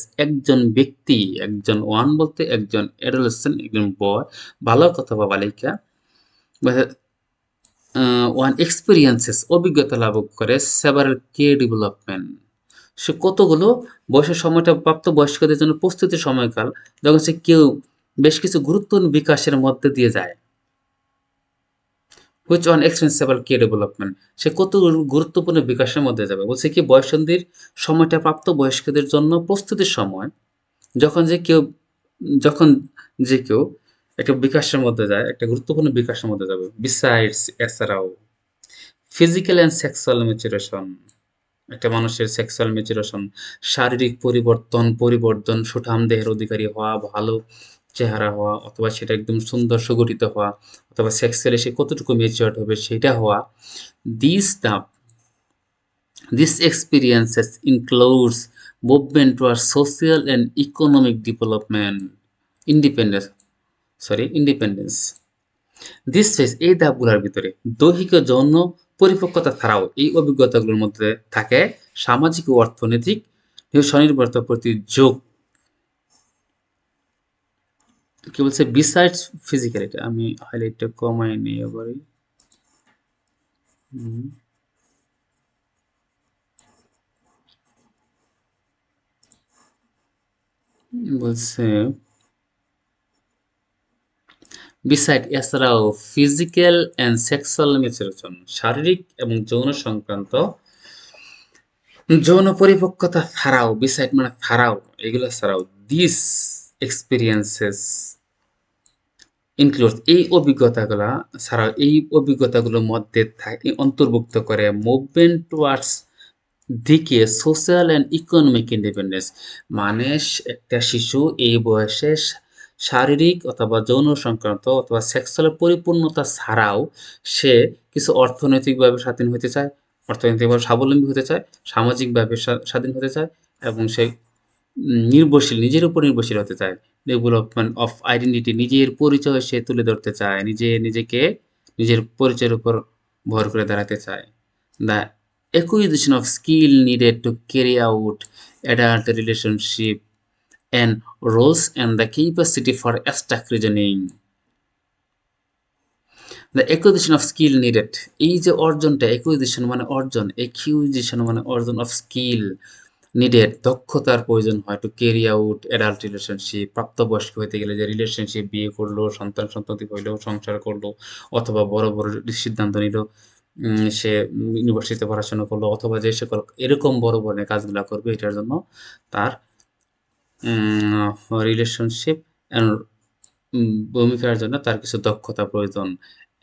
ওয়ান বলতে একজন অ্যাডোলেসেন্ট, একজন বয়, বালক অথবা বালিকা, ওয়ান এক্সপেরিয়েন্সেস অভিজ্ঞতা লাভ করে, সেভারাল কে ডেভেলপমেন্ট, সে কতগুলো বয়সের সময়টা প্রাপ্তবয়স্কদের জন্য প্রস্তুতির সময়কাল, যখন সে কেউ বেশ কিছু গুরুত্বপূর্ণ বিকাশের মধ্যে দিয়ে যায়। হুইচ অন এক্সপেন্সিবল কে ডেভেলপমেন্ট, সে কত গুরুত্বপূর্ণ বিকাশের মধ্যে যাবে। বলছে কি বয়ঃসন্ধির সময়টা প্রাপ্তবয়স্কদের জন্য প্রস্তুতির সময়, যখন যে কেউ যখন যে কেউ একটা বিকাশের মধ্যে যায়, একটা গুরুত্বপূর্ণ বিকাশের মধ্যে যাবে। বিসাইডস, এছাড়াও ফিজিক্যাল অ্যান্ড সেক্সুয়াল ম্যাচুরেশন, একটা মানুষের সেক্সুয়াল ম্যাচুরেশন, শারীরিক পরিবর্তন, সুঠাম দেহের অধিকারী হওয়া, ভালো চেহারা হওয়া, অথবা সেটা একদম সুন্দর সুগঠিত হওয়া, অথবা সেক্সুয়ালি সে কতটুকু ম্যাচিউরড হবে সেটা হওয়া। This the These experiences includes movement towards social and economic development, independence, independence. This phase এই ধাপগুলোর ভিতরে দৈহিক ও যৌন পরিপক্কতা ছাড়াও এই অভিজ্ঞতাগুলোর মধ্যে থাকে সামাজিক ও অর্থনৈতিক স্বনির্ভরতার প্রতি যোগ। কি বলছে বিসাইডস ফিজিক্যাল, এটা আমি হাইলাইটটা কমাই নিই এবারে। বলছে বিসাইড এছাড়াও ফিজিক্যাল অ্যান্ড সেক্সুয়াল ম্যাচুরেশন, শারীরিক এবং যৌন সংক্রান্ত যৌন পরিপক্কতা ছাড়াও, বিসাইড মানে ছাড়াও, এগুলো ছাড়াও দিস এক্সপিরিয়েন্সেস ইনক্লুড এই অভিজ্ঞতাগুলা ছাড়াও এই অভিজ্ঞতাগুলোর মধ্যে অন্তর্ভুক্ত করে মুভমেন্ট টুয়ার্ডস দিকে সোশ্যাল অ্যান্ড ইকোনমিক ইন্ডিপেন্ডেন্স, মানে একটা শিশু এই বয়সে শারীরিক অথবা যৌন সংক্রান্ত অথবা সেক্সুয়াল পরিপূর্ণতা ছাড়াও সে কিছু অর্থনৈতিকভাবে স্বাধীন হতে চায়, অর্থনৈতিকভাবে স্বাবলম্বী হতে চায়, সামাজিকভাবে স্বাধীন হতে চায়, এবং সে নির্ভরশীল, নিজের উপর নির্ভরশীল হতে চায়। ডেভেলপমেন্ট অফ আইডেন্টিটি, নিজের পরিচয় সে তুলে ধরতে চায়, নিজেকে নিজের পরিচয়ের উপর ভর করে দাঁড়াতে চায়। The acquisition of skill needed to carry out adult relationship and roles and the capacity for abstract reasoning. The acquisition of skill needed, এই যে অর্জনটা, acquisition মানে অর্জন, acquisition মানে অর্জন, of skill needed দক্ষতার প্রয়োজন হয়, to carry out adult relationship প্রাপ্তবয়স্ক হতে গেলে, যে রিলেশনশিপ, বিয়ে করলো, সন্তান-সন্ততি হইলো, সংসার করলো, অথবা বড় বড় সিদ্ধান্ত নিল, সে ইউনিভার্সিটিতে পড়াশোনা করলো, অথবা যে সকল এরকম বড় ধরনের কাজগুলা করবে, এটার জন্য তার রিলেশনশিপ অ্যান্ড ভূমিকার জন্য তার কিছু দক্ষতা প্রয়োজন।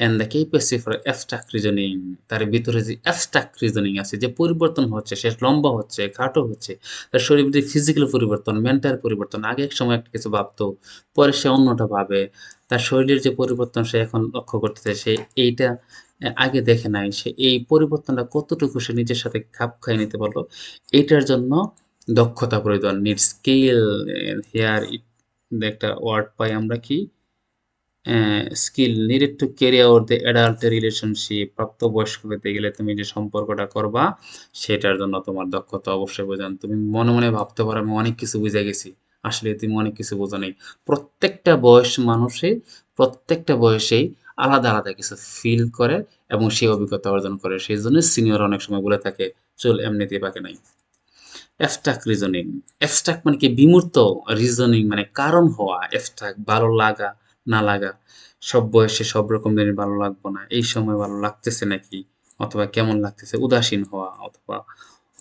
And the capacity for abstract reasoning, তার ভিতরে যে অ্যাবস্ট্রাক্ট রিজনিং আছে, যে পরিবর্তন হচ্ছে, সে লম্বা হচ্ছে, খাটো হচ্ছে, তার শরীরের যে ফিজিক্যাল পরিবর্তন, মেন্টাল পরিবর্তন, আগে এক সময় একটা কিছু ভাবতো, পরে সে অন্যটা ভাবে, তার শরীরের যে পরিবর্তন সে এখন লক্ষ্য করতেছে, সে এইটা আগে দেখে নাই, সে এই পরিবর্তনটা কতটুকু সে নিজের সাথে খাপ খাইয়ে নিতে পারলো, এটার জন্য দক্ষতা প্রয়োজন। নিড স্কিল, হেয়ার একটা ওয়ার্ড পাই আমরা কি, skill needed to carry out the adult relationship, প্রাপ্তবয়স্ক হতে গেলে তুমি যে সম্পর্কটা করবা সেটার জন্য তোমার দক্ষতা অবশ্যই বোঝান। তুমি মনে মনে ভাবতে পারো আমি অনেক কিছু বুঝে গেছি, আসলে তুমি অনেক কিছু বোঝো নাই। প্রত্যেকটা বয়স মানুষে প্রত্যেকটা বয়সেই আলাদা আলাদা কিছু ফিল করে এবং সেই অভিজ্ঞতা অর্জন করে, সেই জন্য সিনিয়র অনেক সময় বলে থাকে চল এমনিতেই বাকি নাই। অ্যাবস্ট্রাক্ট রিজনিং, অ্যাবস্ট্রাক্ট মানে কি বিমূর্ত, রিজনিং মানে কারণ হওয়া, অ্যাবস্ট্রাক্ট ভালো লাগা না লাগা, সব বয়সে সব রকম জিনিস ভালো লাগবো না, এই সময় ভালো লাগতেছে নাকি, অথবা কেমন লাগতেছে, উদাসীন হওয়া, অথবা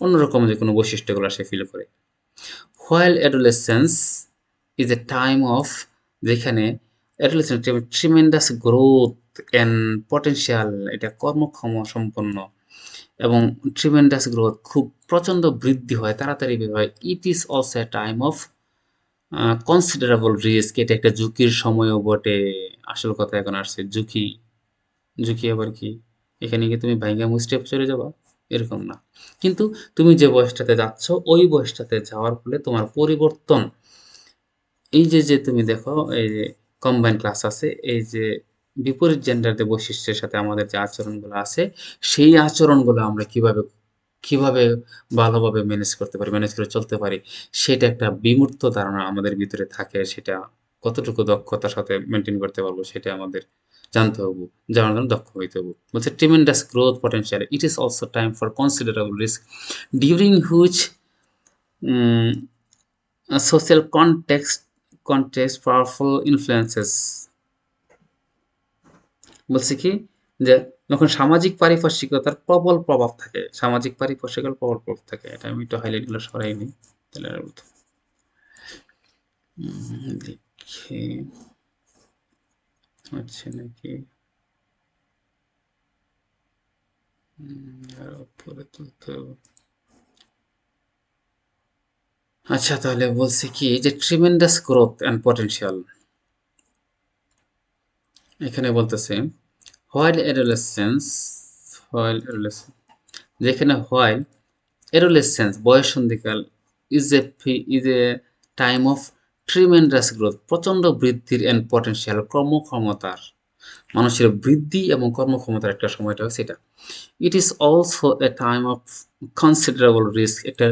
অন্যরকম যে কোনো বৈশিষ্ট্যগুলো সে ফিল করে। While adolescence is a time of, যেখানে adolescence tremendous growth and potential, এটা কর্মক্ষম সম্পন্ন এবং ট্রিমেন্ডাস গ্রোথ, খুব প্রচণ্ড বৃদ্ধি হয়, তাড়াতাড়ি বের হয়। It is also a time of considerable risk, এটা একটা ঝুঁকির সময়ও বটে। আসল কথা এখন আসছে, ঝুঁকি। ঝুঁকি আবার কি, এখানে কি তুমি ভাইঙ্গা স্টেপ চলে যাবা, এরকম না। কিন্তু তুমি যে বয়সটাতে যাচ্ছ ওই বয়সটাতে যাওয়ার ফলে তোমার পরিবর্তন, এই যে তুমি দেখো এই যে কম্বাইন ক্লাস আছে, এই যে বিপরীত জেন্ডারদের বৈশিষ্ট্যের সাথে আমাদের যে আচরণগুলো আছে, সেই আচরণগুলো আমরা কিভাবে ভালোভাবে ম্যানেজ করতে পারি, ম্যানেজ করে চলতে পারি, সেটা একটা বিমূর্ত ধারণা আমাদের ভিতরে থাকে। সেটা কতটুকু দক্ষতার সাথে মেনটেন করতে পারবো সেটা আমাদের জানতে হবে, জানার জন্য দক্ষ হইতে হবে। বলছে tremendous growth potential, it is also time for considerable risk during which social context powerful influences, বলছে কি যে যখন সামাজিক পারিপার্শ্বিকতার প্রবল প্রভাব থাকে, সামাজিক পারিপার্শ্বিকতার প্রবল প্রভাব থাকে, এটা আমি একটু হাইলাইট গুলো সরাই নিই তাহলে আর দেখে হচ্ছে নাকি আর উপরে তুলতে হবে। আচ্ছা, তাহলে বলছি কি যে ট্রিমেন্ডাস গ্রোথ অ্যান্ড পটেনশিয়াল, এখানে বলতেছে হোয়াইল অ্যাডোলেসেন্স, হোয়াইল অ্যাডোলেসেন্স, যেখানে হোয়াইল অ্যাডোলেসেন্স বয়ঃসন্ধিকাল is a time of tremendous growth, প্রচণ্ড বৃদ্ধির অ্যান্ড পটেনশিয়াল, কর্মক্ষমতার, মানুষের বৃদ্ধি এবং কর্মক্ষমতার একটা সময়টা হয় সেটা। It is also a time of considerable risk, একটা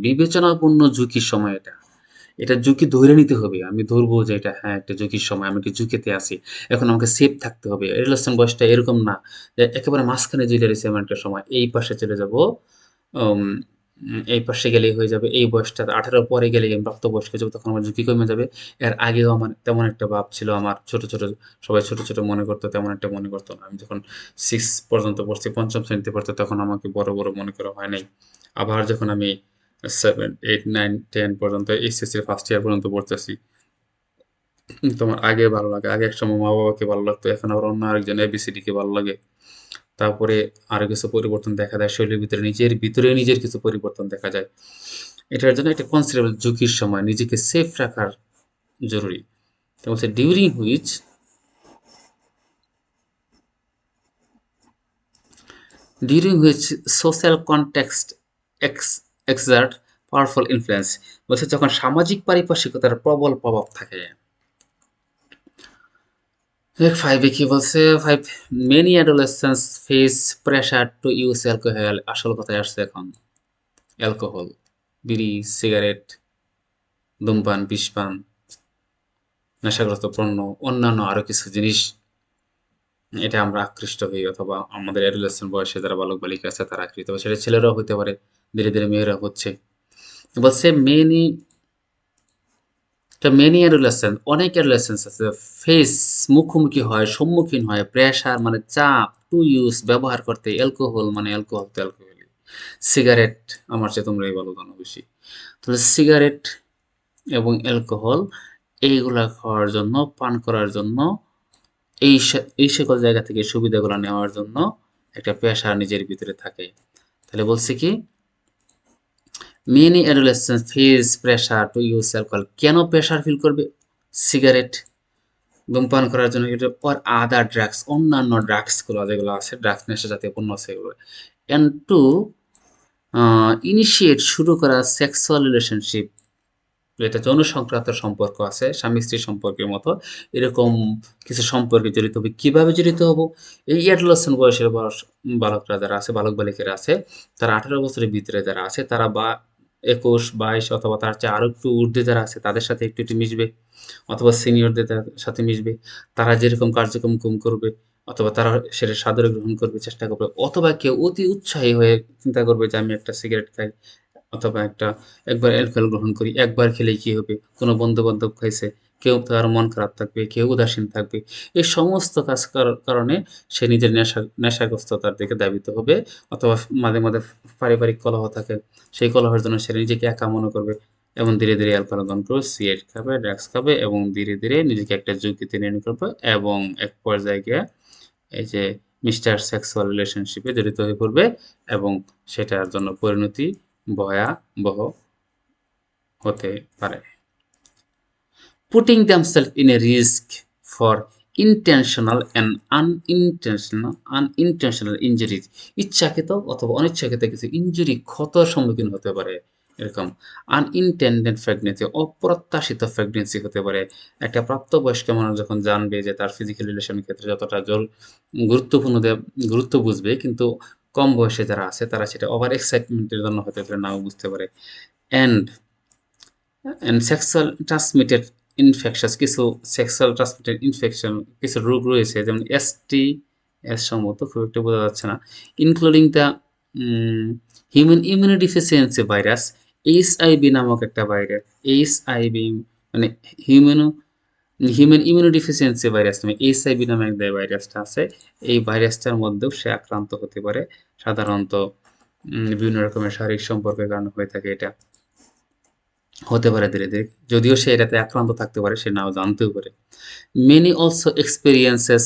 বিবেচনাপূর্ণ ঝুঁকির সময় এটা। এটা ঝুঁকি ধরে নিতে হবে, আমি ধরবো যে এটা হ্যাঁ একটা ঝুঁকির সময়, আমি একটা ঝুঁকিতে আছি, এখন আমাকে সেফ থাকতে হবে। রিলেশন বয়সটা এরকম না যে একেবারে মাঝখানে ঝুলে রয়েছে এমন একটা সময়, এই পাশে চলে যাব, উম, এই পাশে গেলেই হয়ে যাবে, এই বয়সটা 18 পরে গেলে আমি প্রাপ্তবয়স্ক হয়ে যাবো, তখন আমার ঝুঁকি কমে যাবে। এর আগেও আমার তেমন একটা ভাব ছিল, আমার ছোট ছোট সবাই ছোট ছোট মনে করতো, তেমন একটা মনে করতো না। আমি যখন 6 পর্যন্ত পড়ছি, পঞ্চম শ্রেণীতে পড়তো, তখন আমাকে বড় বড় মনে করা হয় নাই। আবার যখন আমি 7 8 9 10 পর্যন্ত এইচএসসি ফার্স্ট ইয়ার পর্যন্ত পড়তেছি, তোমার আগে ভালো লাগে, আগে একসময় মা বাবাকে ভালো লাগতো, এখন আবার অন্য আরেকজন এবিসিডি কে ভালো লাগে। তারপরে আরো কিছু পরিবর্তন দেখা যায় শরীরের ভিতরে, নিজের কিছু পরিবর্তন দেখা যায়। এটার জন্য একটা কনসিডারেবল ঝুঁকির সময়, নিজেকে সেফ রাখার জরুরি। তো বলছে during which social context excerpt powerful influence, বলছে যখন সামাজিক পারিপার্শ্বিকতার প্রবল প্রভাব থাকে। 5 কি বলছে, 5 many adolescents face pressure to use alcohol, আসল কথায় আসছে এখন, অ্যালকোহল, বিড়ি, সিগারেট, ধূমপান, বিষপান, নেশাগ্রস্ত পণ্য, অন্যান্য আরো কিছু জিনিস, এটা আমরা আকৃষ্ট হই, অথবা আমাদের অ্যাডোলেসেন্ট বয়সে যারা বালক বালিকা আছে তারা আকৃষ্ট হবে, সেটা ছেলেরাও হতে পারে, ধীরে ধীরে মেয়েরা হচ্ছে। বলছে মেনি অ্যাডোলেসেন্ট, অনেক অ্যাডোলেসেন্স আছে, ফেস মুখোমুখি হয়, সম্মুখীন হয়, প্রেসার মানে চাপ, টু ইউজ ব্যবহার করতে, অ্যালকোহল মানে অ্যালকোহল তো অ্যালকোহলই, সিগারেট, আমার চেয়ে তোমরাই ভালো জানো বেশি, তাহলে সিগারেট এবং অ্যালকোহল এইগুলা খাওয়ার জন্য, পান করার জন্য, এই সকল জায়গা থেকে সুবিধাগুলো নেওয়ার জন্য একটা পেশা নিজের ভিতরে থাকে। তাহলে বলছে কি many adolescence face pressure two use alcohol, কেন প্রেশার ফিল করবে? সিগারেট ধূমপান করার জন্য, এটা অর আদার ড্রাগস, অন্যান্য ড্রাগসগুলো যেগুলো আছে, ড্রাগস নেশা জাতীয় পণ্য আছে এগুলো, অ্যান্ড টু ইনিশিয়েট, শুরু করা সেক্সুয়াল রিলেশনশিপ, এটা যৌন সংক্রান্ত সম্পর্ক আছে, স্বামী স্ত্রী সম্পর্কের মতো এরকম কিছু সম্পর্কে জড়িত হবে। কিভাবে জড়িত হব? এই অ্যাডোলেসেন্ট বয়সের বালকরা যারা আছে, বালক বালিকারা আছে, তারা 18 বছরের ভিতরে যারা আছে, তারা বা 21 22 অথবা তার চেয়ে আরো একটু ঊর্ধ্বে যারা আছে তাদের সাথে একটু একটু মিশবে, অথবা সিনিয়রদের সাথে মিশবে, তারা যেরকম কার্যক্রম করবে, অথবা তারা সেটা সাদরে গ্রহণ করবে, চেষ্টা করবে, অথবা কেউ অতি উৎসাহী হয়ে চিন্তা করবে যে আমি একটা সিগারেট খাই, অথবা একবার অ্যালকোহল গ্রহণ করি, একবার খেলেই কি হবে, কোনো বন্ধু-বান্ধব খাইছে, কেউ তার মন খারাপ থাকবে, কেউ উদাসীন থাকবে। এই সমস্ত কাজ কারণে সে নিজের নেশাগ্রস্ততার দিকে ধাবিত হবে, অথবা মাঝে মাঝে পারিবারিক কলহ থাকে, সেই কলহের জন্য সে নিজেকে একা মনে করবে, এবং ধীরে ধীরে অ্যালকোহল গ্রহণ করবে, সিগারেট খাবে, ড্রাগস খাবে, এবং ধীরে ধীরে নিজেকে একটা ঝুঁকিতে নিয়ে করবে, এবং এক পর্যায়ে গিয়ে এই যে মিস্টার সেক্সুয়াল রিলেশনশিপে জড়িত হয়ে পড়বে, এবং সেটার জন্য পরিণতি ভয়াবহ হতে পারে। Putting themselves in a risk for intentional and unintentional injuries, ইচ্ছাকৃত অথবা অনিচ্ছাকৃত কিছু ইনজুরি, ক্ষতর সম্মুখীন হতে পারে, এরকম আনইনটেন্ডেড প্রেগনেন্সি, অপ্রত্যাশিত প্রেগনেন্সি হতে পারে। একটা প্রাপ্তবয়স্ক মানুষ যখন জানবে যে তার ফিজিক্যাল রিলেশনের ক্ষেত্রে যতটা গুরুত্বপূর্ণ গুরুত্ব বুঝবে, কিন্তু কম বয়সে যারা আছে তারা সেটা ওভার এক্সাইটমেন্টের জন্য হতে পারে, নাও বুঝতে পারে। অ্যান্ড সেক্সুয়াল ট্রান্সমিটেড ইনফেকশাস, কিছু সেক্সুয়াল ট্রান্সমিটেড ইনফেকশন, কিছু রোগ রয়েছে, যেমন এস সম্ভবত খুব একটা বোঝা যাচ্ছে না, including the human immunodeficiency virus, HIV নামক একটা ভাইরাস, এইচআইভি মানে হিউম্যানো হিউম্যান ইমিউনোডিফিসিয়েন্সি ভাইরাস নামে এইচআইভি নামে এক ভাইরাসটা আছে। এই ভাইরাসটার মধ্যেও সে আক্রান্ত হতে পারে। সাধারণত বিভিন্ন রকমের শারীরিক সম্পর্কের কারণে হয়ে থাকে এটা। হতে পারে ধীরে, ধীরে। যদিও সে এটাতে আক্রান্ত থাকতে পারে, সে নাও জানতেও পারে। Many also experiences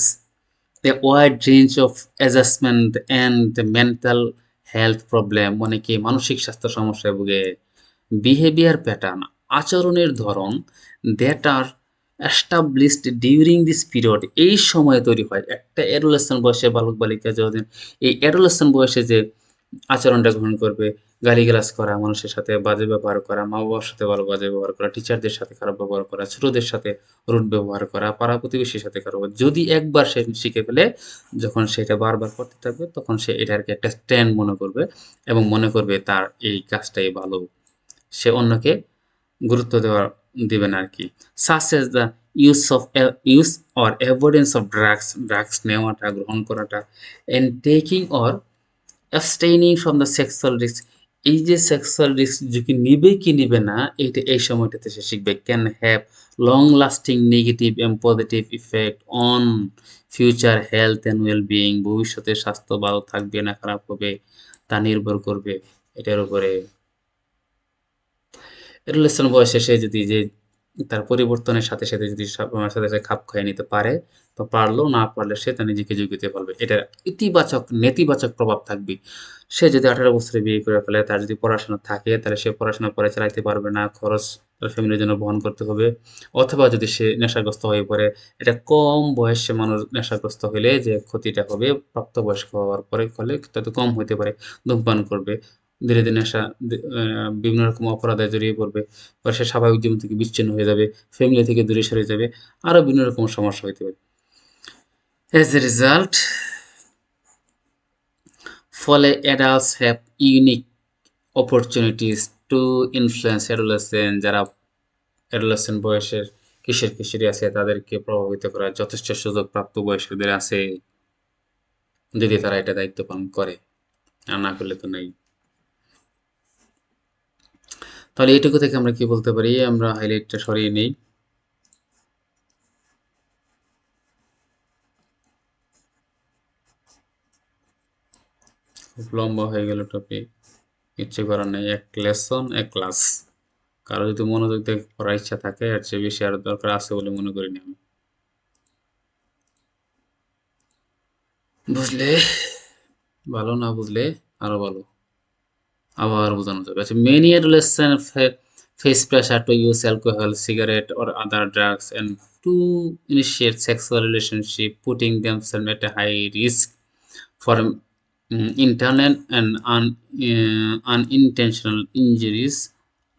a wide range of adjustment and mental health problem. অনেকে মানসিক স্বাস্থ্য সমস্যায় ভুগে। Behavior pattern, আচরণের ধরন that are established during this period, এই সময়ে তৈরি হয়। একটা adolescent বয়সে বালক-বালিকা যখন এই adolescent বয়সে যে আচরণটা গ্রহণ করবে, গালিগালাজ করা, মানুষের সাথে বাজে ব্যবহার করা, মা-বাবার সাথে ভালো বাজে ব্যবহার করা, টিচারদের সাথে খারাপ ব্যবহার করা, ছোটদের সাথে রুড ব্যবহার করা, পাড়া-প্রতিবেশীর সাথে খারাপ ব্যবহার। যদি একবার সে শিখে ফেলে, যখন সে এটা বারবার করতে থাকবে, তখন সে এটাকে একটা ট্রেন্ড মনে করবে এবং মনে করবে তার এই কাজটাই ভালো। সে অন্যকে গুরুত্ব দিবে না আরকি। Such as the use or avoidance of drugs, drugs নেওয়াটা, গ্রহণ করাটা, and taking or abstaining from the sexual risk, এই যে সেক্সুয়াল রিস্ক ঝুঁকি নিবে কি নিবে না, এইটা এই সময়টাতে সে শিখবে। Can have long lasting negative and positive effect on future health and well being, ভবিষ্যতে স্বাস্থ্য ভালো থাকবে না খারাপ হবে তা নির্ভর করবে এটার উপরে। অ্যাডোলেসেন্ট বয়সে সে যদি যে তার পরিবর্তনের সাথে, সাথে যদি সময়ের সাথে, সাথে খাপ খাইয়ে নিতে পারে, তো পারলো, না পারলে সে তার নিজেকে যোগ্যতা ফেলবে। এটার ইতিবাচক, নেতিবাচক প্রভাব থাকবে। সে যদি 18 বছরে বিয়ে করে ফেলে, তার যদি পড়াশোনা থাকে, তাহলে সে পড়াশোনা পরে চালাইতে পারবে না। খরচ তার ফ্যামিলির জন্য বহন করতে হবে। অথবা যদি সে নেশাগ্রস্ত হয়ে পড়ে, এটা কম বয়সে মানুষ নেশাগ্রস্ত হইলে যে ক্ষতিটা হবে, প্রাপ্তবয়স্ক হওয়ার পরে হলে তত কম হইতে পারে। ধূমপান করবে। ধীরে, ধীরে নেশা বিভিন্ন রকম অপরাধে জড়িয়ে পড়বে। বা সে স্বাভাবিক জীবন থেকে বিচ্ছিন্ন হয়ে যাবে, ফ্যামিলি থেকে দূরে সরে যাবে। আরো বিভিন্ন রকম সমস্যা হইতে পারে। As a result, ফলে adults have unique opportunities to influence adolescent, যারা adolescent বয়সের কিশোর-কিশোরী আছে তাদেরকে প্রভাবিত করার যথেষ্ট সুযোগ প্রাপ্তবয়স্কদের আছে, যদি তারা এটা দায়িত্ব পালন করে। আর না করলে তো নাই। তাহলে এটুকু থেকে আমরা কি বলতে পারি? আমরা হাইলাইটটা সরিয়ে নেই। খুব লম্বা হয়ে গেল টপিক, কিচ্ছু করার নেই। এক লেসন এক ক্লাস। কারো যদি মনোযোগ দিয়ে পড়ার ইচ্ছা থাকে, এর চেয়ে বেশি আরো দরকার আছে বলে মনে করি না আমি। বুঝলে ভালো, না বুঝলে আরো ভালো, আবার বোঝানো যাবে। আচ্ছা, many adolescent face pressure to use alcohol, cigarette or other drugs and to initiate sexual relationship, putting themselves at a high risk for internal and unintentional injuries,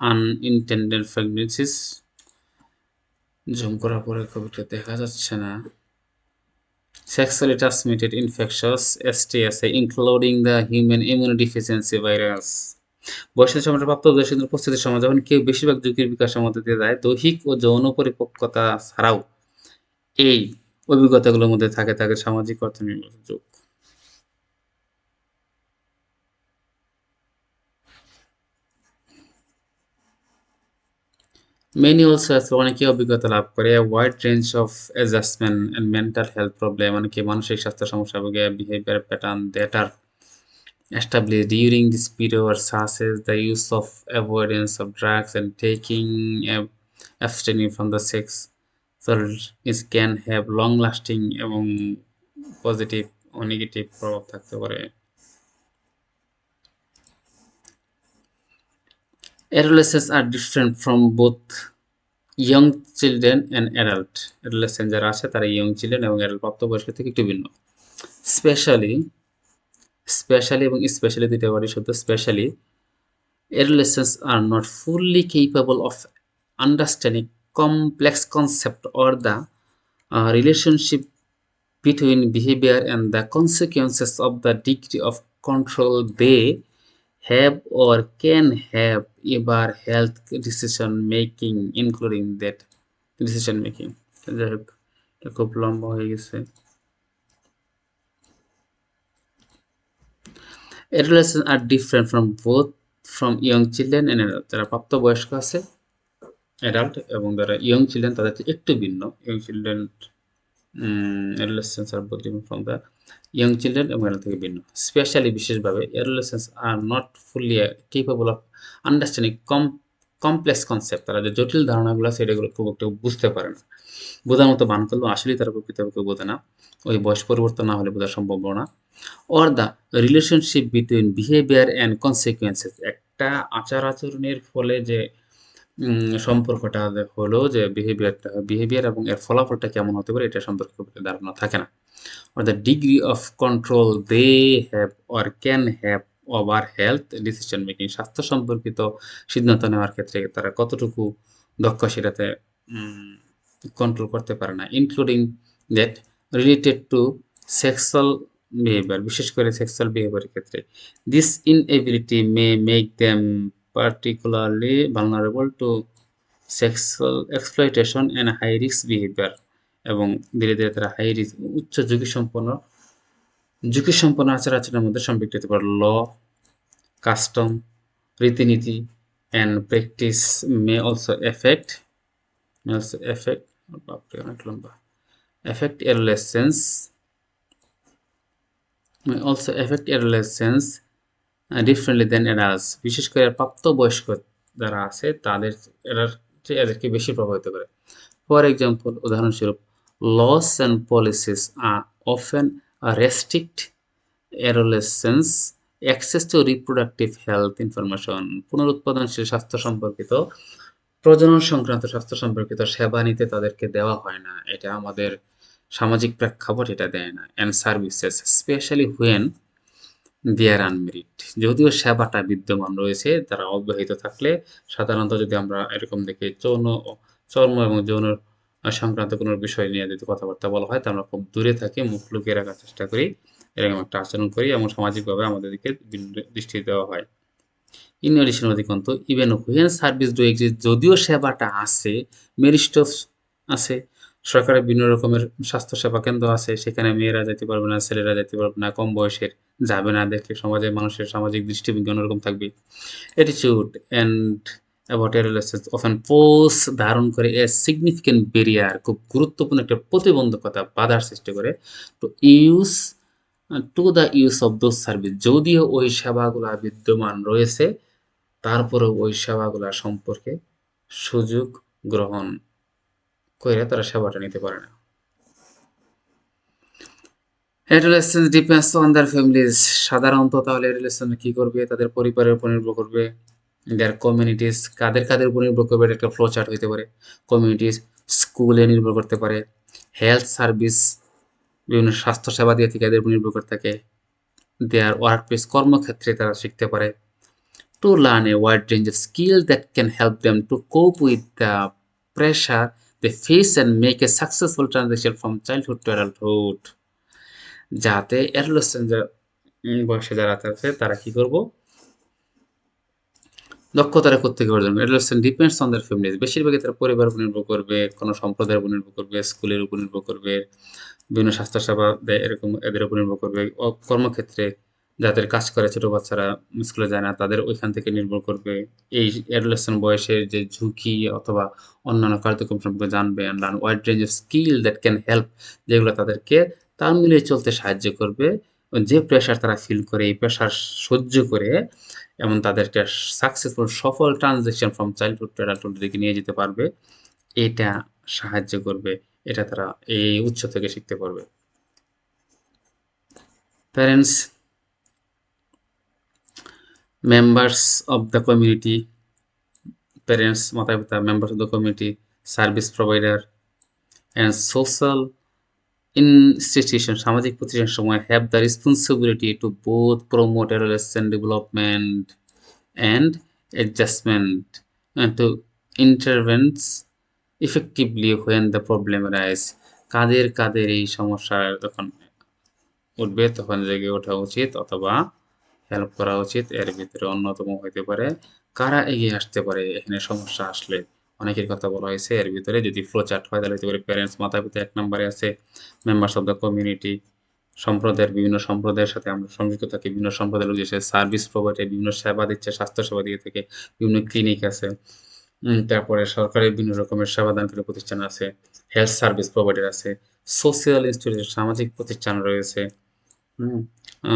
unintended pregnancies। Zoom করার পরে কবিটা দেখা যাচ্ছে না। Sexually transmitted infectious STIs, including the human immunodeficiency virus। বয়সের সময়টা প্রাপ্তবয়স্কদের উপস্থিতির সময় যখন কেউ বেশিরভাগ ঝুঁকির বিকাশের মধ্যে দিয়ে যায়, দৈহিক ও যৌন পরিপক্কতা ছাড়াও এই অভিজ্ঞতাগুলোর মধ্যে থাকে তাদের সামাজিক অর্থনৈতিক যুগ। Many also আছে, অনেকে অভিজ্ঞতা লাভ করে a wide range of adjustment and mental health problem, অনেকে মানসিক স্বাস্থ্য সমস্যা ভোগে, behavior pattern that are established during this period, such as the use of avoidance of drugs and taking abstaining from the sex, so it can have long lasting এবং পজিটিভ ও নেগেটিভ প্রভাব থাকতে পারে। Adolescents are different from both young children and adult. Adolescent যারা আছে তারা young children এবং adult প্রাপ্তবয়স্ক থেকে একটু ভিন্ন। স্পেশালি এবং স্পেশালি দুইটা ওয়ার্ডই শুদ্ধ। Specially adolescents are not fully capable of understanding complex concept or the relationship between behavior and the consequences of the degree of control they have or can have over health decision making, including that decision making। যাই হোক, এটা খুব লম্বা হয়ে গেছে। Adolescents are different from both from young children and adults, যারা প্রাপ্তবয়স্ক আছে অ্যাডাল্ট এবং যারা ইয়ং চিলড্রেন তাদের চেয়ে একটু ভিন্ন। Young children adolescents are both different from the young children এবং এরা থেকে ভিন্ন। স্পেশালি বিশেষভাবে adolescents are not fully capable of understanding complex concept। তারা যে জটিল ধারণাগুলো আছে এগুলো খুব একটা বুঝতে পারে না। বোঝার মতো ভান করলেও আসলেই তারা প্রকৃতপক্ষে বোঝে না। ওই বয়স পরিবর্তন না হলে বোঝা সম্ভব না। or the relationship between behavior and consequences। একটা আচার-আচরণের ফলে যে সম্পর্কটা হলো যে বিহেভিয়ার এবং এর ফলাফলটা কেমন হতে পারে এটা সম্পর্কে খুব একটা ধারণা থাকে না। or the degree of control they have or can have over health decision making। স্বাস্থ্য সম্পর্কিত সিদ্ধান্ত নেওয়ার ক্ষেত্রে তারা কতটুকু দক্ষ সেটাতে কন্ট্রোল করতে পারে না। Including that related to sexual behaviour, বিশেষ করে সেক্সুয়াল বিহেভিয়ারের ক্ষেত্রে। This inability May make them particularly vulnerable to sexual exploitation and high risk behavior। এবং ধীরে ধীরে তারা হাই রিস্ক উচ্চ ঝুঁকিসম্পন্ন আচার-আচরণের মধ্যে সম্পৃক্ত হতে পারে। ল, কাস্টম, রীতিনীতি and practice may also affect বাপরে অনেক লম্বা affect adolescents differently than adults। বিশেষ করে প্রাপ্তবয়স্ক যারা আছে তাদের এদেরকে বেশি প্রভাবিত করে। ফর এক্সাম্পল, উদাহরণস্বরূপ, laws and policies are often restrict adolescents access to reproductive health information। পুনরুৎপাদনশীল স্বাস্থ্য সম্পর্কিত, প্রজনন সংক্রান্ত স্বাস্থ্য সম্পর্কিত সেবা নিতে তাদেরকে দেওয়া হয় না। এটা আমাদের সামাজিক প্রেক্ষাপট এটা দেয় না। and services especially when they are unmarried। যদিও সেবাটা বিদ্যমান রয়েছে, তারা অবিবাহিত থাকলে সাধারণত যদি আমরা এরকম দেখি চর্ম এবং যৌন সংক্রান্ত কোনো বিষয় নিয়ে যদি কথাবার্তা বলা হয় তা আমরা খুব দূরে থাকি, মুখ লুকিয়ে রাখার চেষ্টা করি, এরকম একটা আচরণ করি এবং সামাজিকভাবে আমাদেরকে দৃষ্টি দেওয়া হয়। ইন এডিশন অধিকন্তু even when service do exist, যদিও সেবাটা আছে, মেরিস্টস আছে, সরকারের বিভিন্ন রকমের স্বাস্থ্যসেবা কেন্দ্র আছে, সেখানে মেয়েরা যেতে পারবে না, ছেলেরা যেতে পারবে না, কম বয়সের যাবে না, দেখলে সমাজে মানুষের সামাজিক দৃষ্টিভঙ্গি অন্যরকম থাকবে। Attitude and about adolescence often pose ধারণ করে এ সিগনিফিক্যান্ট ব্যারিয়ার, খুব গুরুত্বপূর্ণ একটা প্রতিবন্ধকতা, বাধার সৃষ্টি করে to use to the use of those service. যদিও ওই সেবাগুলা বিদ্যমান রয়েছে তারপরেও ওই সেবাগুলা সম্পর্কে সুযোগ গ্রহণ করে তারা সেবাটা নিতে পারে না। Adolescence depends on their families. সাধারণত তাহলে অ্যাডোলেসেন্ট কি করবে? তাদের পরিবারের উপর নির্ভর করবে। দেয়ার কমিউনিটিস, কাদের উপর নির্ভর করবে? এটা একটা ফ্লো চার্ট হইতে পারে। কমিউনিটিস, স্কুলে নির্ভর করতে পারে। হেলথ সার্ভিস, বিভিন্ন স্বাস্থ্যসেবা দিয়ে থেকে এদের উপর নির্ভর করে থাকে। দেয়ার ওয়ার্ক প্লেস, কর্মক্ষেত্রে তারা শিখতে পারে। To learn a wide range of skill that can help them to cope with the pressure they face and make a successful transition from childhood to adulthood. যাতে অ্যাডোলেসেন্ট বয়সে যারা আছে তারা কি করব? দক্ষতাটা কোত্থেকে অর্জন করবে? Adolescent depends on their families. বেশিরভাগই তারা পরিবারের উপর নির্ভর করবে, কোনো সম্প্রদায়ের উপর নির্ভর করবে, স্কুলের উপর নির্ভর করবে, বিভিন্ন স্বাস্থ্যসেবা দেয় এরকম এদের উপর নির্ভর করবে। কর্মক্ষেত্রে যাদের কাজ করে ছোট বাচ্চারা স্কুলে যায় না তাদের ওইখান থেকে নির্ভর করবে। এই অ্যাডোলেসেন্ট বয়সের যে ঝুঁকি অথবা অন্যান্য কার্যক্রম সম্পর্কে জানবে। And learn wide range of skill that can help, যেগুলো তাদেরকে তাল মিলিয়ে চলতে সাহায্য করবে। যে প্রেশার তারা ফিল করে এই প্রেশার সহ্য করে এবং তাদেরকে সাকসেসফুল সফল transition from childhood to adulthood দিকে নিয়ে যেতে পারবে, এটা সাহায্য করবে। এটা তারা এই উৎস থেকে শিখতে পারবে। Parents, members of the community, parents মাতা পিতা, members of the community, service provider and social institution, সামাজিক প্রতিষ্ঠানের সময় have the responsibility to both promote adolescent development and adjustment to intervenes effectively when the problem rise. কাদের এই সমস্যা যখন উঠবে তখন জেগে ওঠা উচিত অথবা হেল্প করা উচিত। এর ভিতরে অন্যতম হইতে পারে কারা এগিয়ে আসতে পারে এখানে সমস্যা আসলে। অনেকের কথা বলা হয়েছে, এর ভিতরে যদি ফ্লো চার্ট হয় তাহলে হতে পারে প্যারেন্টস, মাতা পিতা ১ নম্বরে আছে, মেম্বার্স অফ দ্য কমিউনিটি, বিভিন্ন সম্প্রদায়ের সাথে আমরা সংযুক্ত থাকি, বিভিন্ন সম্প্রদায়ের লোক যে সার্ভিস প্রোভাইডার বিভিন্ন সেবা দিচ্ছে, স্বাস্থ্যসেবা দিয়ে থাকে, বিভিন্ন ক্লিনিক আছে, তারপরে সরকারি বিভিন্ন রকমের সেবাদানকারী প্রতিষ্ঠান আছে, হেলথ সার্ভিস প্রোভাইডার আছে, সোশ্যাল ইনস্টিটিউশন সামাজিক প্রতিষ্ঠান রয়েছে। Hmm? Uh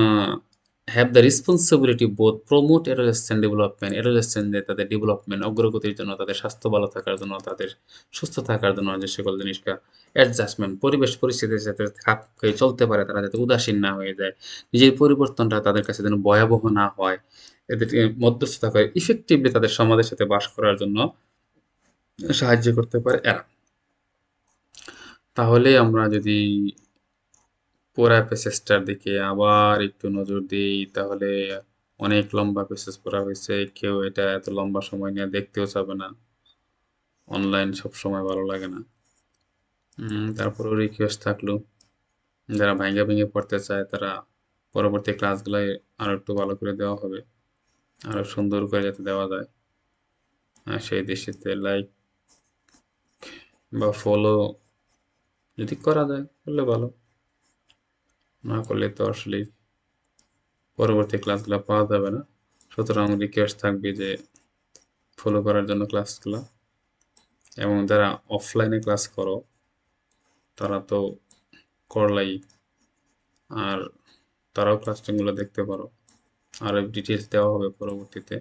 have the responsibility both promote adolescent development, অ্যাডোলেসেন্টদের তাদের ডেভেলপমেন্ট, অগ্রগতির জন্য, তাদের স্বাস্থ্য ভালো থাকার জন্য, তাদের সুস্থ থাকার জন্য যে সকল জিনিসটা অ্যাডজাস্টমেন্ট, পরিবেশ পরিস্থিতির সাথে খাপ খেয়ে চলতে পারে, তারা যাতে উদাসীন না হয়ে যায়। নিজের পরিবর্তনটা তাদের কাছে যেন ভয়াবহ না হয়। এদেরকে মধ্যস্থতা করে ইফেক্টিভলি তাদের সমাজের সাথে বাস করার জন্য সাহায্য করতে পারে এরা। তাহলে আমরা যদি পুরা প্যাসেজটার দিকে আবার একটু নজর দিই, তাহলে অনেক লম্বা প্যাসেজ পড়া হয়েছে। কেউ এটা এত লম্বা সময় নিয়ে দেখতেও চাবে না। অনলাইন সবসময় ভালো লাগে না। তারপরেও রিকোয়েস্ট থাকলো, যারা ভাইঙ্গা ভেঙে পড়তে চায় তারা পরবর্তী ক্লাসগুলোয় আরো একটু ভালো করে দেওয়া হবে। আরো সুন্দর করে যাতে দেওয়া যায়। সেই দৃষ্টিতে লাইক বা ফলো যদি করা যায় করলে ভালো। না করলে তো আসলে পরবর্তী ক্লাসগুলো পাওয়া যাবে না। সুতরাং রিকোয়েস্ট থাকবে যে ফলো করার জন্য ক্লাসগুলো, এবং যারা অফলাইনে ক্লাস করো তারা তো করলাই, আর তারাও ক্লাসগুলো দেখতে পারো, আরও ডিটেলস দেওয়া হবে পরবর্তীতে।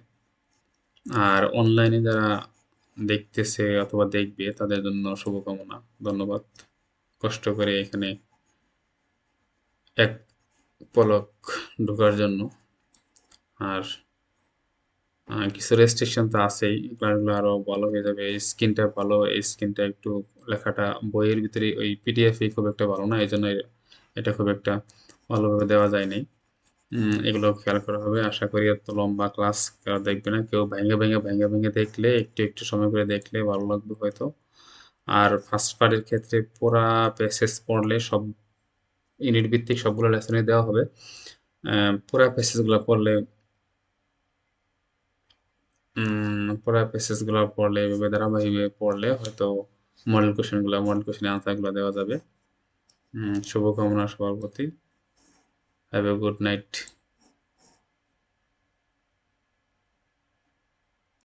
আর অনলাইনে যারা দেখতেছে অথবা দেখবে তাদের জন্য শুভকামনা। ধন্যবাদ কষ্ট করে এখানে এক পলক ঢোকার জন্য। আর কিছু রেস্ট্রিকশন তো আছেই, ক্লাসগুলো আরো ভালো হয়ে যাবে। স্ক্রিনটা ভালো, এই স্ক্রিনটা একটু লেখাটা বইয়ের ভিতরে ওই পিডিএফ খুব একটা ভালো না, এই জন্য এটা খুব একটা ভালোভাবে দেওয়া যায়নি। এগুলো খেয়াল করা হবে। আশা করি এত লম্বা ক্লাস কেউ দেখবে না, কেউ ভেঙে দেখলে একটু একটু সময় করে দেখলে ভালো লাগবে হয়তো। আর ফার্স্ট পার্টের ক্ষেত্রে পুরা প্যাসেজ পড়লে সব ইউনিট ভিত্তিক সবগুলো লেসনই দেওয়া হবে। পুরা প্যাসেজগুলো পড়লে পুরা প্যাসেজগুলো পড়লে এভাবে ধারাবাহিকভাবে পড়লে হয়তো মডেল কোশ্চেনের আনসারগুলো দেওয়া যাবে। শুভকামনা সবার প্রতি। Have a good night.